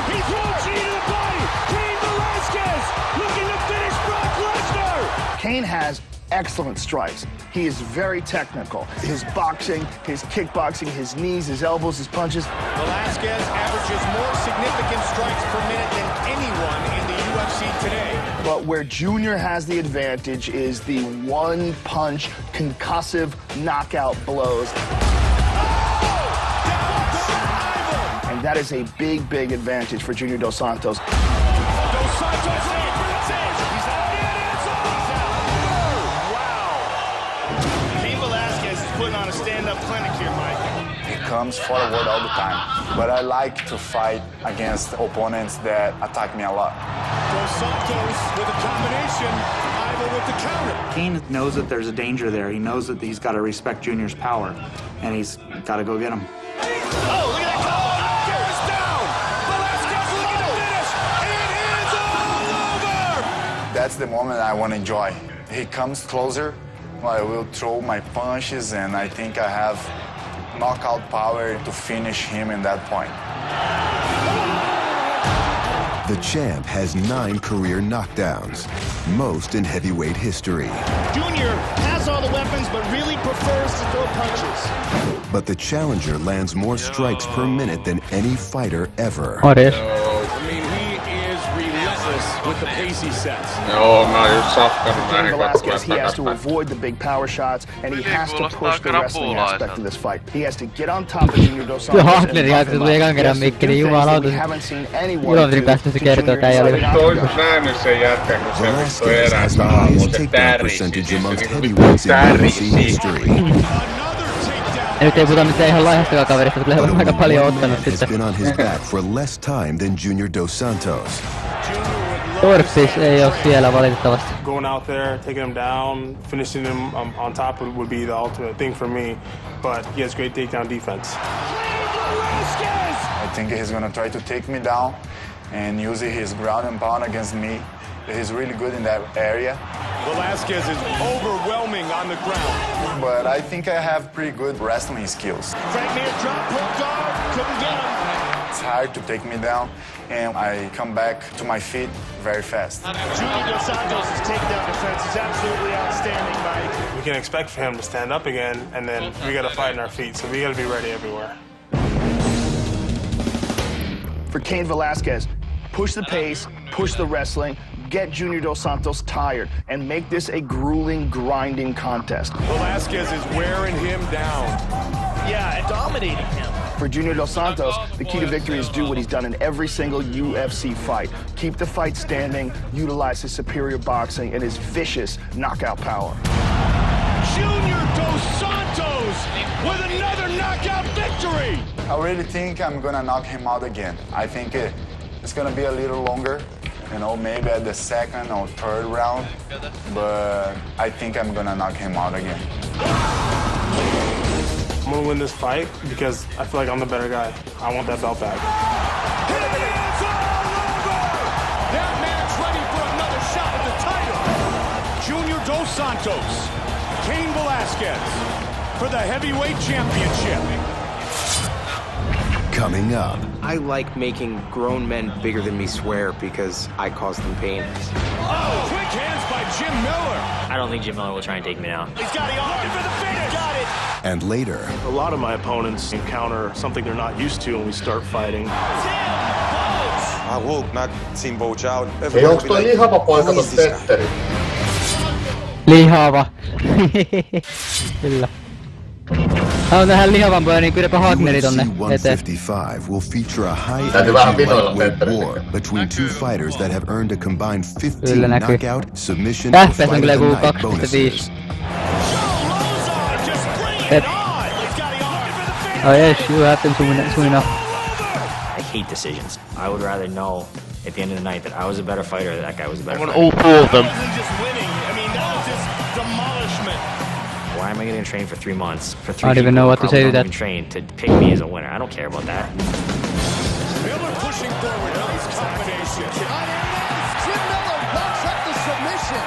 He throws G to the body. Cain Velasquez looking to finish Brock Lesnar. Cain has excellent strikes. He is very technical. His boxing, his kickboxing, his knees, his elbows, his punches. Velasquez averages more significant strikes per minute than anyone in the UFC today. But where Junior has the advantage is the one-punch, concussive knockout blows. And that is a big, big advantage for Junior Dos Santos. Dos Santos putting on a stand-up clinic here, Mike. He comes forward all the time, but I like to fight against opponents that attack me a lot. Dos Santos with a combination, Ivo with the counter. Cain knows that there's a danger there. He knows that he's got to respect Junior's power, and he's got to go get him. Oh, look at that combo! Goes down! Velasquez looking to finish! It is all over! That's the moment I want to enjoy. He comes closer, I will throw my punches, and I think I have knockout power to finish him in that point. The champ has 9 career knockdowns, most in heavyweight history. Junior has all the weapons, but really prefers to throw punches. But the challenger lands more strikes per minute than any fighter ever. I mean, he is relentless with the pace he sets. Cain Velasquez, he has to avoid the big power shots, and he has to push the wrestling aspect of this fight. He has to get on top of Junior Dos Santos. We haven't seen anyone do Velasquez has the highest takedown percentage amongst heavyweights in UFC history. Nyt ei puhuta mitään ihan laihastakaan kaverista, mutta on aika paljon ottanut sitten. Has been on his back for less time than Junior Dos Santos. Junior would Torppis ei oo siellä valitettavasti. Going out there, taking him down, finishing him on top would be the ultimate thing for me. But he has great takedown defense. I think he's gonna try to take me down and using his ground and pound against me. He's really good in that area. Velasquez is overwhelming on the ground. But I think I have pretty good wrestling skills. Frank near drop hook guard, couldn't get him. It's hard to take me down, and I come back to my feet very fast. Junior Dos Santos' takedown defense is absolutely outstanding, Mike. We can expect for him to stand up again, and then we got to fight in our feet, so we got to be ready everywhere. For Cain Velasquez, push the pace, push the wrestling, get Junior Dos Santos tired, and make this a grueling, grinding contest. Velasquez is wearing him down. Yeah, and dominating him. For Junior Dos Santos, the key to victory is do what he's done in every single UFC fight. Keep the fight standing, utilize his superior boxing and his vicious knockout power. Junior Dos Santos with another knockout victory! I really think I'm gonna knock him out again. I think it's gonna be a little longer, you know, maybe at the second or third round, but I think I'm gonna knock him out again. I'm gonna win this fight because I feel like I'm the better guy. I want that belt back. It is all over! That man's ready for another shot at the title. Junior Dos Santos, Cain Velasquez for the heavyweight championship. Coming up. I like making grown men bigger than me swear because I cause them pain. Oh, quick hands by Jim Miller. I don't think Jim Miller will try and take me down. He's got it on. Looking for the finish. Got it. And later. A lot of my opponents encounter something they're not used to when we start fighting. I will knock Timbo out. Ei, onks toi lihava poika ton Petteri? Lihava. Kyllä. On tähän lihavan pojan, niin kylläpä Hagneri tonne eteen. 155 will feature a high-energy lightweight war between two fighters that have earned a combined 15 knockout, submission, or fight of the night bonuses. Oh yes, you happen soon enough. I hate decisions. I would rather know at the end of the night that I was a better fighter, that guy was a better fighter. I want all four of them. Just winning. I mean, that was just demolishment. Why am I going to train for 3 months for 3 I don't even know what to say to that. Train to pick me as a winner. I don't care about that. Miller pushing forward. Nice combination. Jim Miller walks up the submission.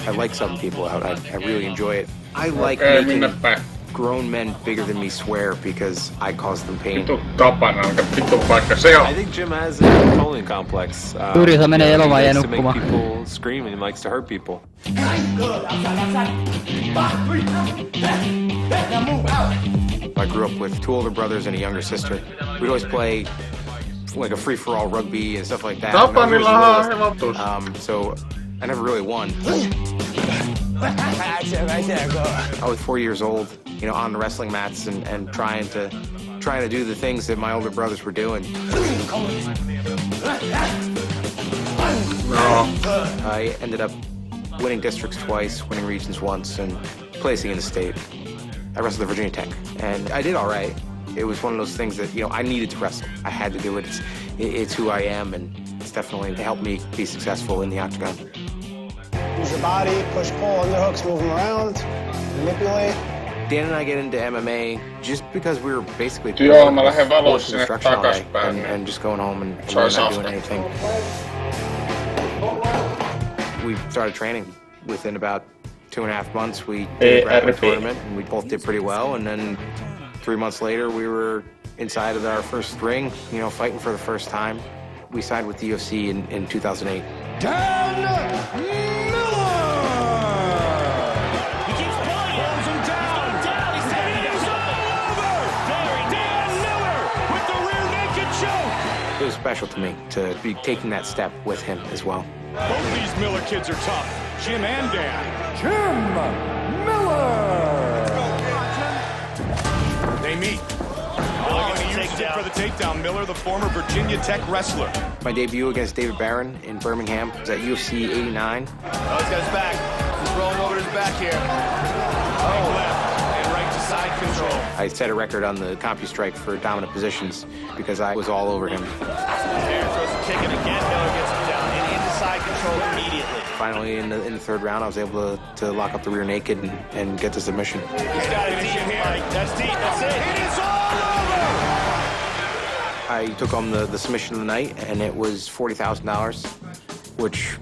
I like subbing people out. I really enjoy it. I like making grown men bigger than me swear because I cause them pain. I think Jim has a Napoleon complex. He likes to make people scream and he likes to hurt people. I grew up with 2 older brothers and a younger sister. We'd always play like a free-for-all rugby and stuff like that. So I never really won. I was 4 years old, you know, on the wrestling mats and trying to do the things that my older brothers were doing. I ended up winning districts twice, winning regions once, and placing in the state. I wrestled the Virginia Tech, and I did all right. It was one of those things that, you know, I needed to wrestle. I had to do it. It's who I am, and it's definitely helped me be successful in the octagon. Use your body, push, pull, underhooks, move them around, manipulate. Dan and I get into MMA just because we were basically and just going home and not doing anything. We started training. Within about 2.5 months, we did a grappling tournament, and we both did pretty well. And then 3 months later, we were inside of our first ring, you know, fighting for the first time. We signed with the UFC in 2008. Dan Miller! He keeps pulling, holds him down. He's down. It's all over! Dan Miller with the rear naked choke. It was special to me to be taking that step with him as well. Both these Miller kids are tough. Jim and Dan. Jim Miller! They meet. Miller going to use it for the takedown. Miller, the former Virginia Tech wrestler. My debut against David Barron in Birmingham was at UFC 89. Oh, he's got his back. He's rolling over his back here. Right left and right to side control. I set a record on the CompuStrike for dominant positions because I was all over him. Aaron throws a kick, and again Miller gets him down and into side control immediately. Finally, in the third round, I was able to lock up the rear naked and get the submission. He's got it deep here. That's deep. That's it. It is all over! I took home the submission of the night, and it was $40,000, which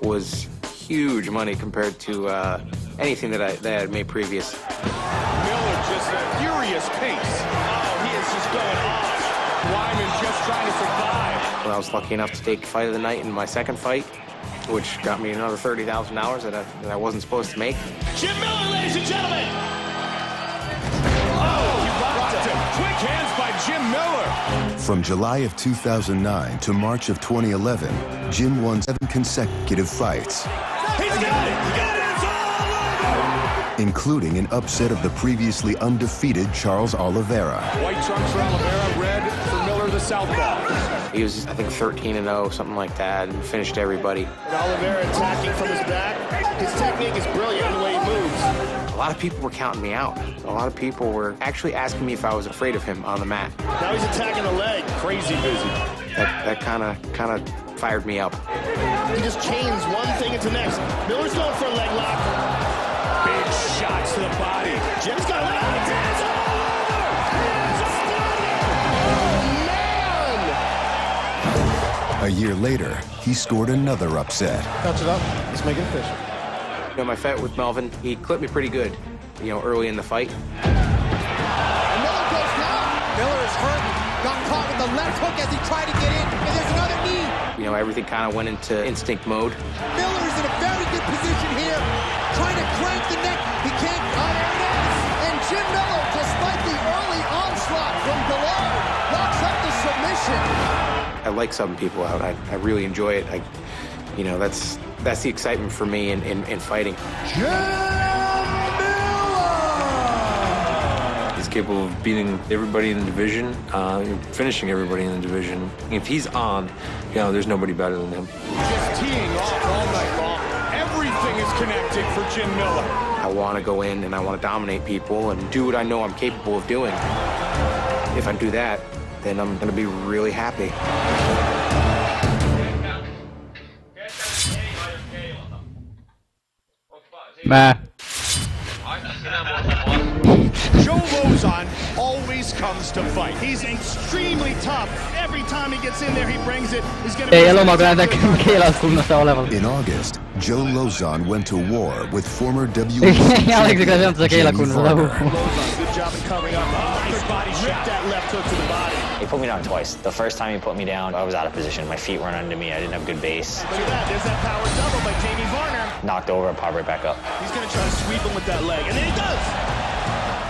was huge money compared to anything that I had made previous. Miller just a furious pace. Oh, he is just going off. Wyman just trying to survive. Well, I was lucky enough to take fight of the night in my second fight, which got me another $30,000 that I wasn't supposed to make. Jim Miller, ladies and gentlemen. Oh, he rocked him. Quick hands by Jim Miller. From July of 2009 to March of 2011, Jim won 7 consecutive fights. He's got it. He got it. It's all over. Including an upset of the previously undefeated Charles Oliveira. White trunks for Oliveira, red for Miller, the southpaw. He was, I think, 13-0, something like that, and finished everybody. And Oliveira attacking from his back. His technique is brilliant in the way he moves. A lot of people were counting me out. A lot of people were actually asking me if I was afraid of him on the mat. Now he's attacking the leg. Crazy busy. That kind of fired me up. He just chains one thing into next. Miller's going for a leg lock. Big shots to the body. Jim's got a leg lock. It's all over. It's all over. Man! A year later, he scored another upset. Touch it up. Let's make it official. You know, my fight with Melvin, he clipped me pretty good, early in the fight. And Miller goes down. Miller is hurt. Got caught with the left hook as he tried to get in. And there's another knee. Everything kind of went into instinct mode. Miller's in a very good position here. Trying to crank the neck. He can't. Oh, there it is. And Jim Miller, despite the early onslaught from below, locks up the submission. I like subbing people out. I really enjoy it. That's the excitement for me in fighting. Jim Miller! He's capable of beating everybody in the division, finishing everybody in the division. If he's on, there's nobody better than him. Just teeing off all night long. Everything is connected for Jim Miller. I want to go in and I want to dominate people and do what I know I'm capable of doing. If I do that, then I'm going to be really happy. Joe Lauzon always comes to fight. He's extremely tough. Every time he gets in there, he brings it. He's going to In August, Joe Lauzon went to war with former WBC Good job of covering up. Nice body shot. That left hook to the body. He put me down twice. The first time he put me down, I was out of position. My feet weren't under me. I didn't have good base. Look at that. There's that power double by Jamie Varner. Knocked over, popped right back up. He's going to try to sweep him with that leg, and then he does.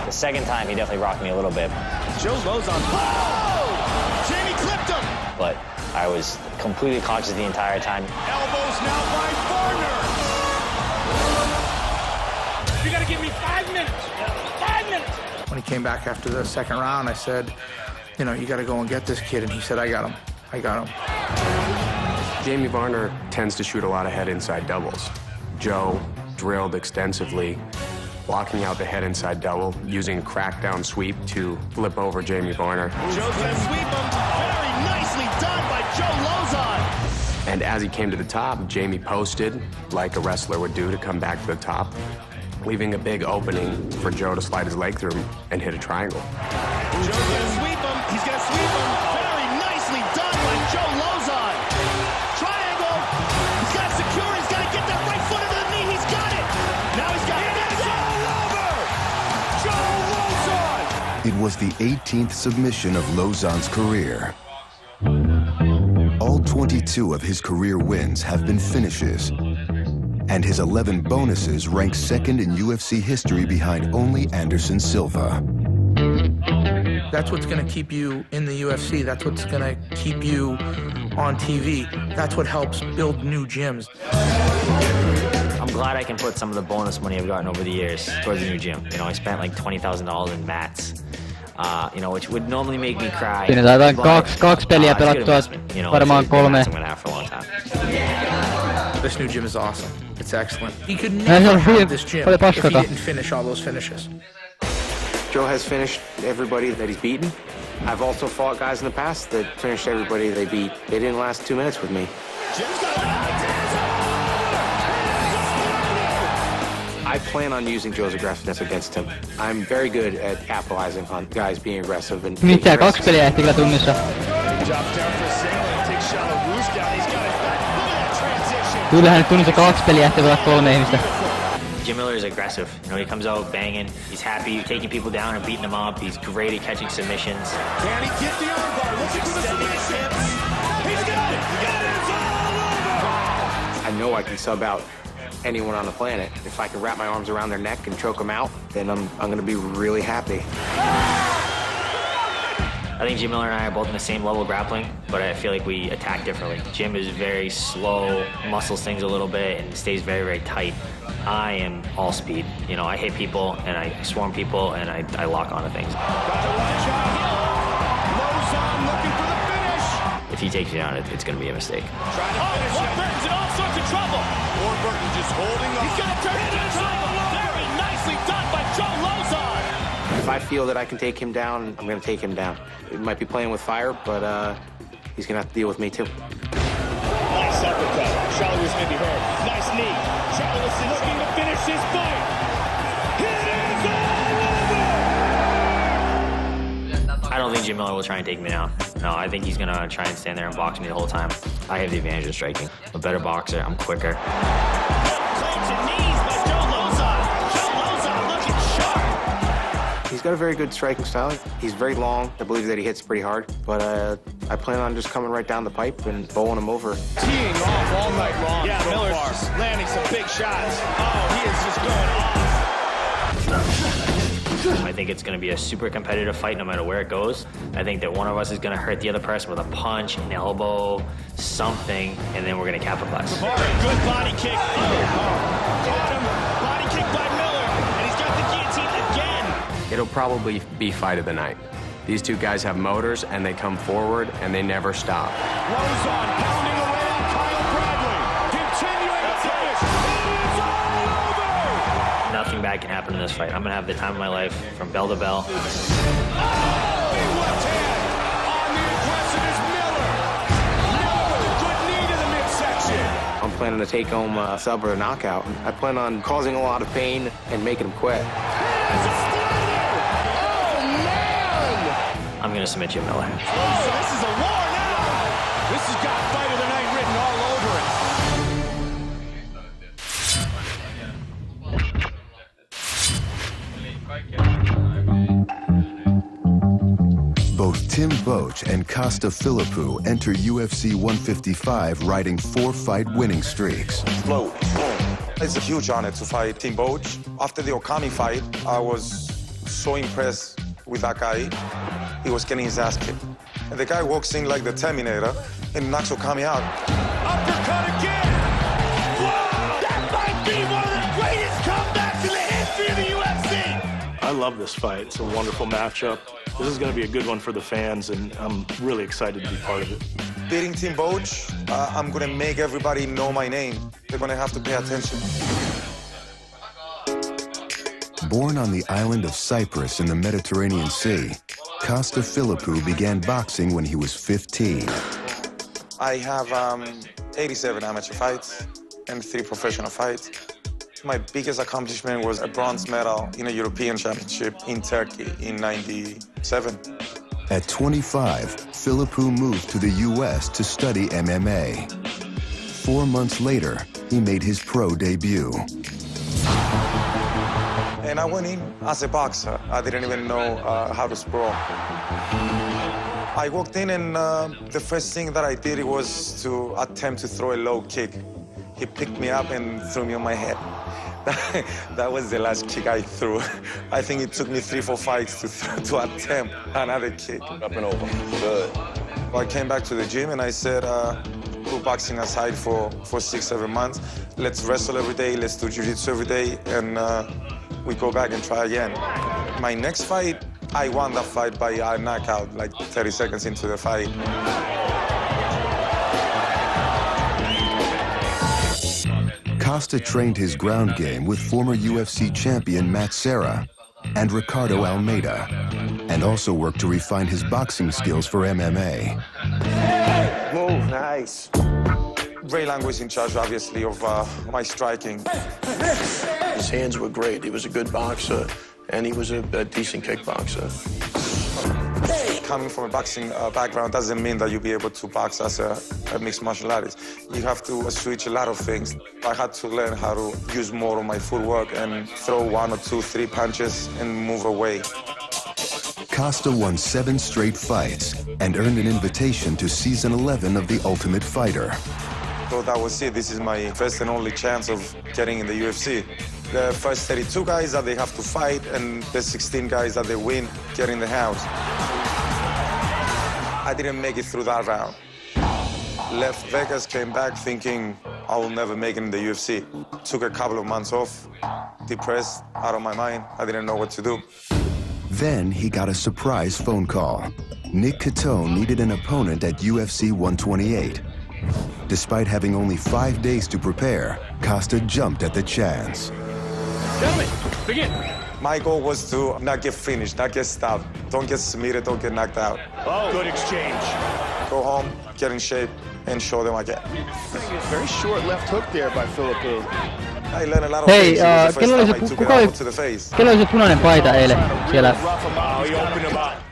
The second time, he definitely rocked me a little bit. Joe Lauzon. Oh! Jamie clipped him. But I was completely conscious the entire time. Elbows now by Varner. You got to give me 5 minutes. 5 minutes. When he came back after the second round, I said, you got to go and get this kid. And he said, I got him. I got him. Jamie Varner tends to shoot a lot of head inside doubles. Joe drilled extensively, blocking out the head inside double, using crackdown sweep to flip over Jamie Varner. Joe's going to sweep him. Very nicely done by Joe Lauzon. And as he came to the top, Jamie posted like a wrestler would do to come back to the top, leaving a big opening for Joe to slide his leg through and hit a triangle. Joe's going to sweep him. He's going to sweep him. Very nicely done by Joe Lauzon. Triangle. He's got to secure. He's got to get that right foot into the knee. He's got it. Now he's got it. It's all over. Joe Lauzon. It was the 18th submission of Lauzon's career. All 22 of his career wins have been finishes, and his 11 bonuses rank second in UFC history behind only Anderson Silva. That's what's going to keep you in the UFC. That's what's going to keep you on TV. That's what helps build new gyms. I'm glad I can put some of the bonus money I've gotten over the years towards the new gym. I spent like $20,000 in mats, which would normally make me cry. Siinä saadaan kaksi peliä pelattua, varmaan 3. I'm gonna have for a long time. This new gym is awesome. It's excellent. He could never have this gym if he didn't finish all those finishes. Joe has finished everybody that he's beaten. I've also fought guys in the past that finished everybody they beat. They didn't last 2 minutes with me. I plan on using Joe's aggressiveness against him. I'm very good at capitalizing on guys being aggressive and Mitä 2 peliä ehti kyllä tunnissa. Kyllähän nyt tunnissa 2 peliä ehti olla 3 ihmistä. Jim Miller is aggressive. You know, he comes out banging. He's happy taking people down and beating them up. He's great at catching submissions. Can he get the armbar? Looking for the submission. He's got it. He got it. It's all over. I know I can sub out anyone on the planet. If I can wrap my arms around their neck and choke them out, then I'm going to be really happy. I think Jim Miller and I are both in the same level of grappling, but I feel like we attack differently. Jim is very slow, muscles things a little bit, and stays very, very tight. I am all speed. You know, I hit people, and I swarm people, and I lock onto things. If he takes you down, it's going to be a mistake. Warburton's in all sorts of trouble. Warburton just holding on. He's going to turn it into trouble. Very nicely done by Joe Lauzon. If I feel that I can take him down, I'm going to take him down. It might be playing with fire, but he's going to have to deal with me too. Nice uppercut. Charlie was going to be hurt. Nice knee. Charlie is looking to finish his fight. It is all over. I don't think Jim Miller will try and take me down. No, I think he's going to try and stand there and box me the whole time. I have the advantage of striking. I'm a better boxer. I'm quicker. Claims and knees by Joe Lauzon. Joe Lauzon looking sharp. He's got a very good striking style. He's very long. I believe that he hits pretty hard, but I plan on just coming right down the pipe and bowling him over. Teeing off all night long. Yeah, so Miller's just landing some big shots. Oh, he is just going off. I think it's going to be a super competitive fight no matter where it goes. I think that one of us is going to hurt the other person with a punch, an elbow, something, and then we're going to capitalize. Good body kick. Caught him. Body kick by Miller, and he's got the guillotine again. It'll probably be fight of the night. These two guys have motors, and they come forward, and they never stop. Lauzon pounding away on Kyle Bradley. Continuing the finish. It's all over. Nothing bad can happen in this fight. I'm going to have the time of my life from bell to bell. Oh, left hand on the aggressive is Miller. Miller with a good knee to the midsection. I'm planning to take home a sub or a knockout. I plan on causing a lot of pain and making him quit. I'm going to submit Jim Miller. Oh, this is a war now. This has got fight of the night written all over it. Both Tim Boetsch and Costa Philippou enter UFC 155 riding 4-fight winning streaks. Flow. It's a huge honor to fight Tim Boetsch. After the Okami fight, I was so impressed with that guy. He was getting his ass kicked. And the guy walks in like the Terminator and knocks Okami out. Uppercut again! Wow! That might be one of the greatest comebacks in the history of the UFC! I love this fight. It's a wonderful matchup. This is going to be a good one for the fans, and I'm really excited to be part of it. Beating Tim Boetsch, I'm going to make everybody know my name. They're going to have to pay attention. Born on the island of Cyprus in the Mediterranean Sea, Costa Philippou began boxing when he was 15. I have 87 amateur fights and 3 professional fights. My biggest accomplishment was a bronze medal in a European Championship in Turkey in '97. At 25, Philippou moved to the U.S. to study MMA. 4 months later, he made his pro debut. And I went in as a boxer. I didn't even know how to sprawl. I walked in and the first thing that I did was to attempt to throw a low kick. He picked me up and threw me on my head. That was the last kick I threw. I think it took me 3-4 fights to attempt another kick. Up and over. Good. I came back to the gym and I said, put boxing aside for 6-7 months. Let's wrestle every day, let's do jiu-jitsu every day, and we go back and try again. My next fight, I won that fight by a knockout, like 30 seconds into the fight. Costa trained his ground game with former UFC champion Matt Serra and Ricardo Almeida, and also worked to refine his boxing skills for MMA. Move, nice. Ray Lang was in charge, obviously, of my striking. His hands were great. He was a good boxer, and he was a decent kickboxer. Coming from a boxing background doesn't mean that you'll be able to box as a mixed martial artist. You have to switch a lot of things. I had to learn how to use more of my footwork and throw 1 or 2, 3 punches and move away. Costa won 7 straight fights and earned an invitation to season 11 of The Ultimate Fighter. So that was it. This is my first and only chance of getting in the UFC. The first 32 guys that they have to fight and the 16 guys that they win get in the house. I didn't make it through that round. Left Vegas, came back thinking I will never make it in the UFC. Took a couple of months off, depressed, out of my mind. I didn't know what to do. Then he got a surprise phone call. Nick Catone needed an opponent at UFC 128. Despite having only 5 days to prepare, Costa jumped at the chance. Gentlemen, begin. My goal was to not get finished, not get stopped. Don't get submitted, don't get knocked out. Oh, good exchange. Go home, get in shape, and show them I get. Very short left hook there by Philippou. I learned a lot of Hei, things. It was the first kello oli time I se, took kuka an oli, elbow to the face. kello oli se punainen paita eilen siellä?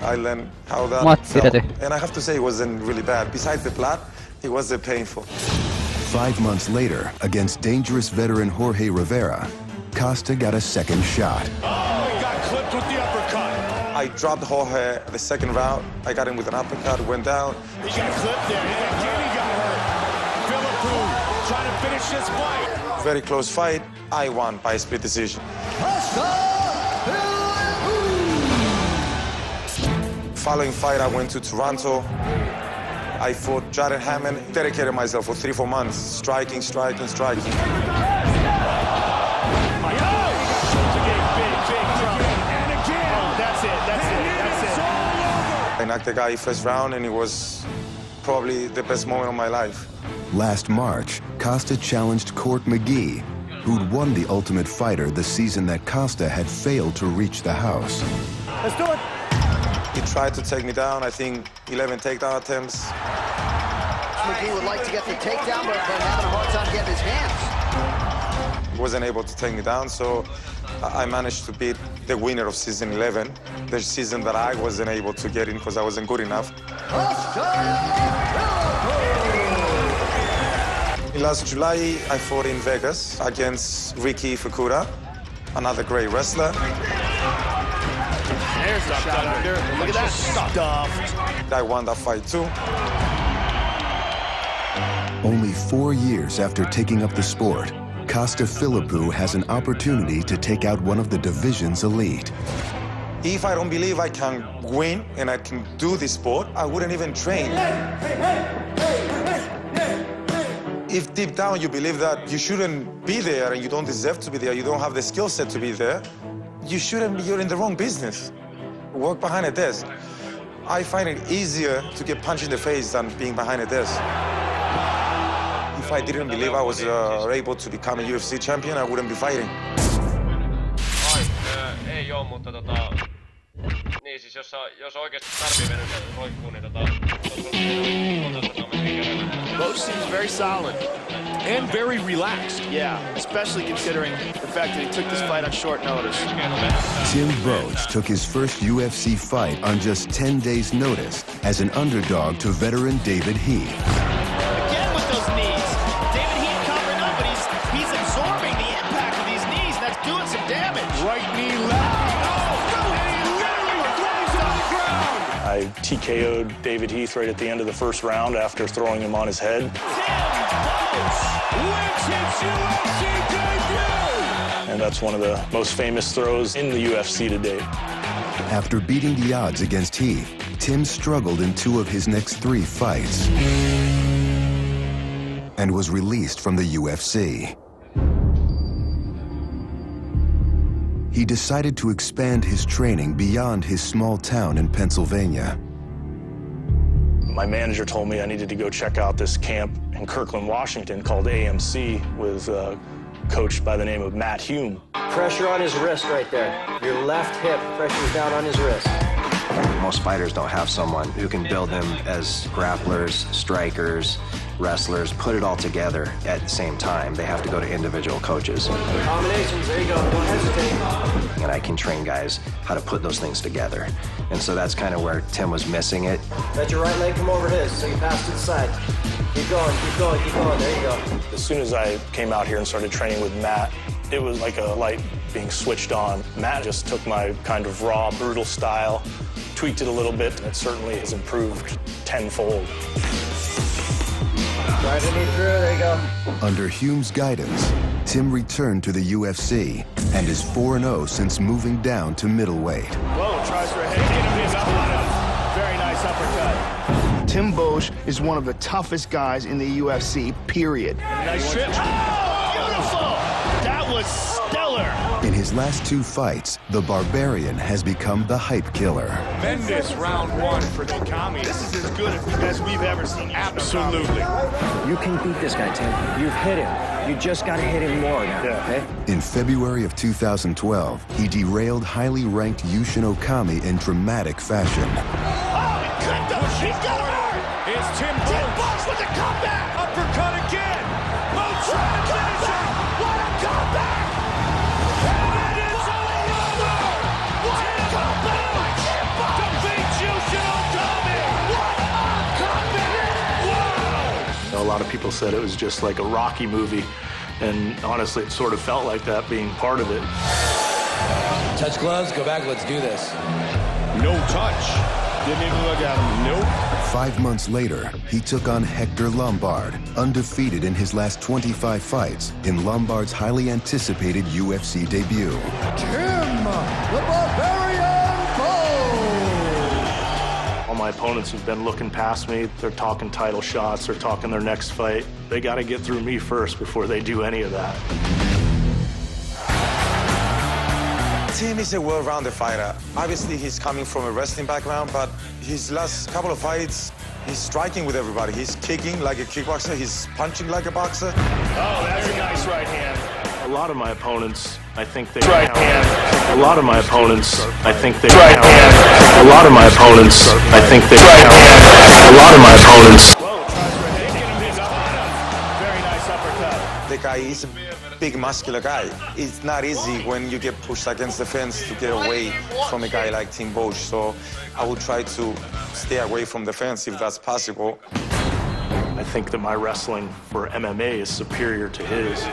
I learned how that Matti felt. Räty. And I have to say it wasn't really bad. Besides the blood, it wasn't painful. 5 months later, against dangerous veteran Jorge Rivera, Costa got a second shot. Oh, he got clipped with the uppercut. I dropped Jorge the second round. I got him with an uppercut, went down. He got clipped there. He got hurt. Philippou trying to finish this fight. Very close fight. I won by a split decision. Following fight, I went to Toronto. I fought Jared Hammond, dedicated myself for 3-4 months, striking. I knocked the guy first round, and it was probably the best moment of my life. Last March, Costa challenged Court McGee, who'd won The Ultimate Fighter the season that Costa had failed to reach the house. Let's do it. He tried to take me down, I think 11 takedown attempts. McGee would like to get the takedown, but having a hard time getting his hands. He wasn't able to take me down, so I managed to beat the winner of season 11, the season that I wasn't able to get in because I wasn't good enough. Last July, I fought in Vegas against Ricky Fukuda, another great wrestler. There's the shot under. Look at that stuffed. I won that fight too. Only 4 years after taking up the sport, Costa Philippou has an opportunity to take out one of the division's elite. If I don't believe I can win and I can do this sport, I wouldn't even train. If deep down you believe that you shouldn't be there and you don't deserve to be there, you don't have the skill set to be there, you're in the wrong business. Work behind a desk. I find it easier to get punched in the face than being behind a desk. If I didn't believe I was able to become a UFC champion, I wouldn't be fighting. Ei oo, mutta niin siis jos oikeesti tarvii venytä roikkuu, niin Both seems very solid and very relaxed. Yeah, especially considering the fact that he took this fight on short notice. Tim Boetsch took his first UFC fight on just 10 days' notice as an underdog to veteran David Heath. Again with those knees. David Heath covering up, but he's absorbing the impact of these knees. That's doing some damage. Right knee left. I TKO'd David Heath right at the end of the first round after throwing him on his head. Tim Boetsch wins his UFC debut! And that's one of the most famous throws in the UFC to date. After beating the odds against Heath, Tim struggled in 2 of his next 3 fights and was released from the UFC. He decided to expand his training beyond his small town in Pennsylvania. My manager told me I needed to go check out this camp in Kirkland, Washington called AMC with coach by the name of Matt Hume. Pressure on his wrist right there. Your left hip, pressure's down on his wrist. Most fighters don't have someone who can build them as grapplers, strikers, wrestlers, put it all together at the same time. They have to go to individual coaches. Combinations, there you go, don't hesitate. And I can train guys how to put those things together. And so that's kind of where Tim was missing it. Let your right leg come over his, so you pass to the side. Keep going, keep going, keep going, there you go. As soon as I came out here and started training with Matt, it was like a light being switched on. Matt just took my kind of raw, brutal style, tweaked it a little bit, and it certainly has improved tenfold. Right knee through, there you go. Under Hume's guidance, Tim returned to the UFC and is 4-0 since moving down to middleweight. Whoa, tries for a head kick. Very nice uppercut. Tim Bosch is one of the toughest guys in the UFC, period. Nice trip. Oh, beautiful! That was stellar. In his last 2 fights, the Barbarian has become the hype killer. Tremendous round 1 for Okami. This is as good as we've ever seen. Absolutely. You can beat this guy, Tim. You've hit him. You just got to hit him more now, okay? In February of 2012, he derailed highly ranked Yushin Okami in dramatic fashion. He's got him hurt! It's Tim Bosch with the comeback! Uppercut again! Bosch trying to finish it! What a comeback! And it is all over! What a comeback! Defeats Yushin Okami! What a comeback! Wow! A lot of people said it was just like a Rocky movie, and honestly, it sort of felt like that being part of it. Touch gloves, go back, let's do this. No touch. Didn't even look at him. Nope. 5 months later, he took on Hector Lombard, undefeated in his last 25 fights, in Lombard's highly anticipated UFC debut. Tim, the Barbarian Bosch! All my opponents have been looking past me. They're talking title shots. They're talking their next fight. They got to get through me first before they do any of that. Tim is a well-rounded fighter. Obviously, he's coming from a wrestling background, but his last couple of fights, he's striking with everybody. He's kicking like a kickboxer. He's punching like a boxer. Oh, that's a nice right hand. A lot of my opponents, I think they right hand. A lot of my opponents, I think they right hand. A lot of my opponents, I think they right hand. A lot of my opponents. Whoa, tries for a head kick. Very nice uppercut. The guy is a big, muscular guy. It's not easy when you get pushed against the fence to get away from a guy like Tim Bosch. So I will try to stay away from the fence if that's possible. I think that my wrestling for MMA is superior to his.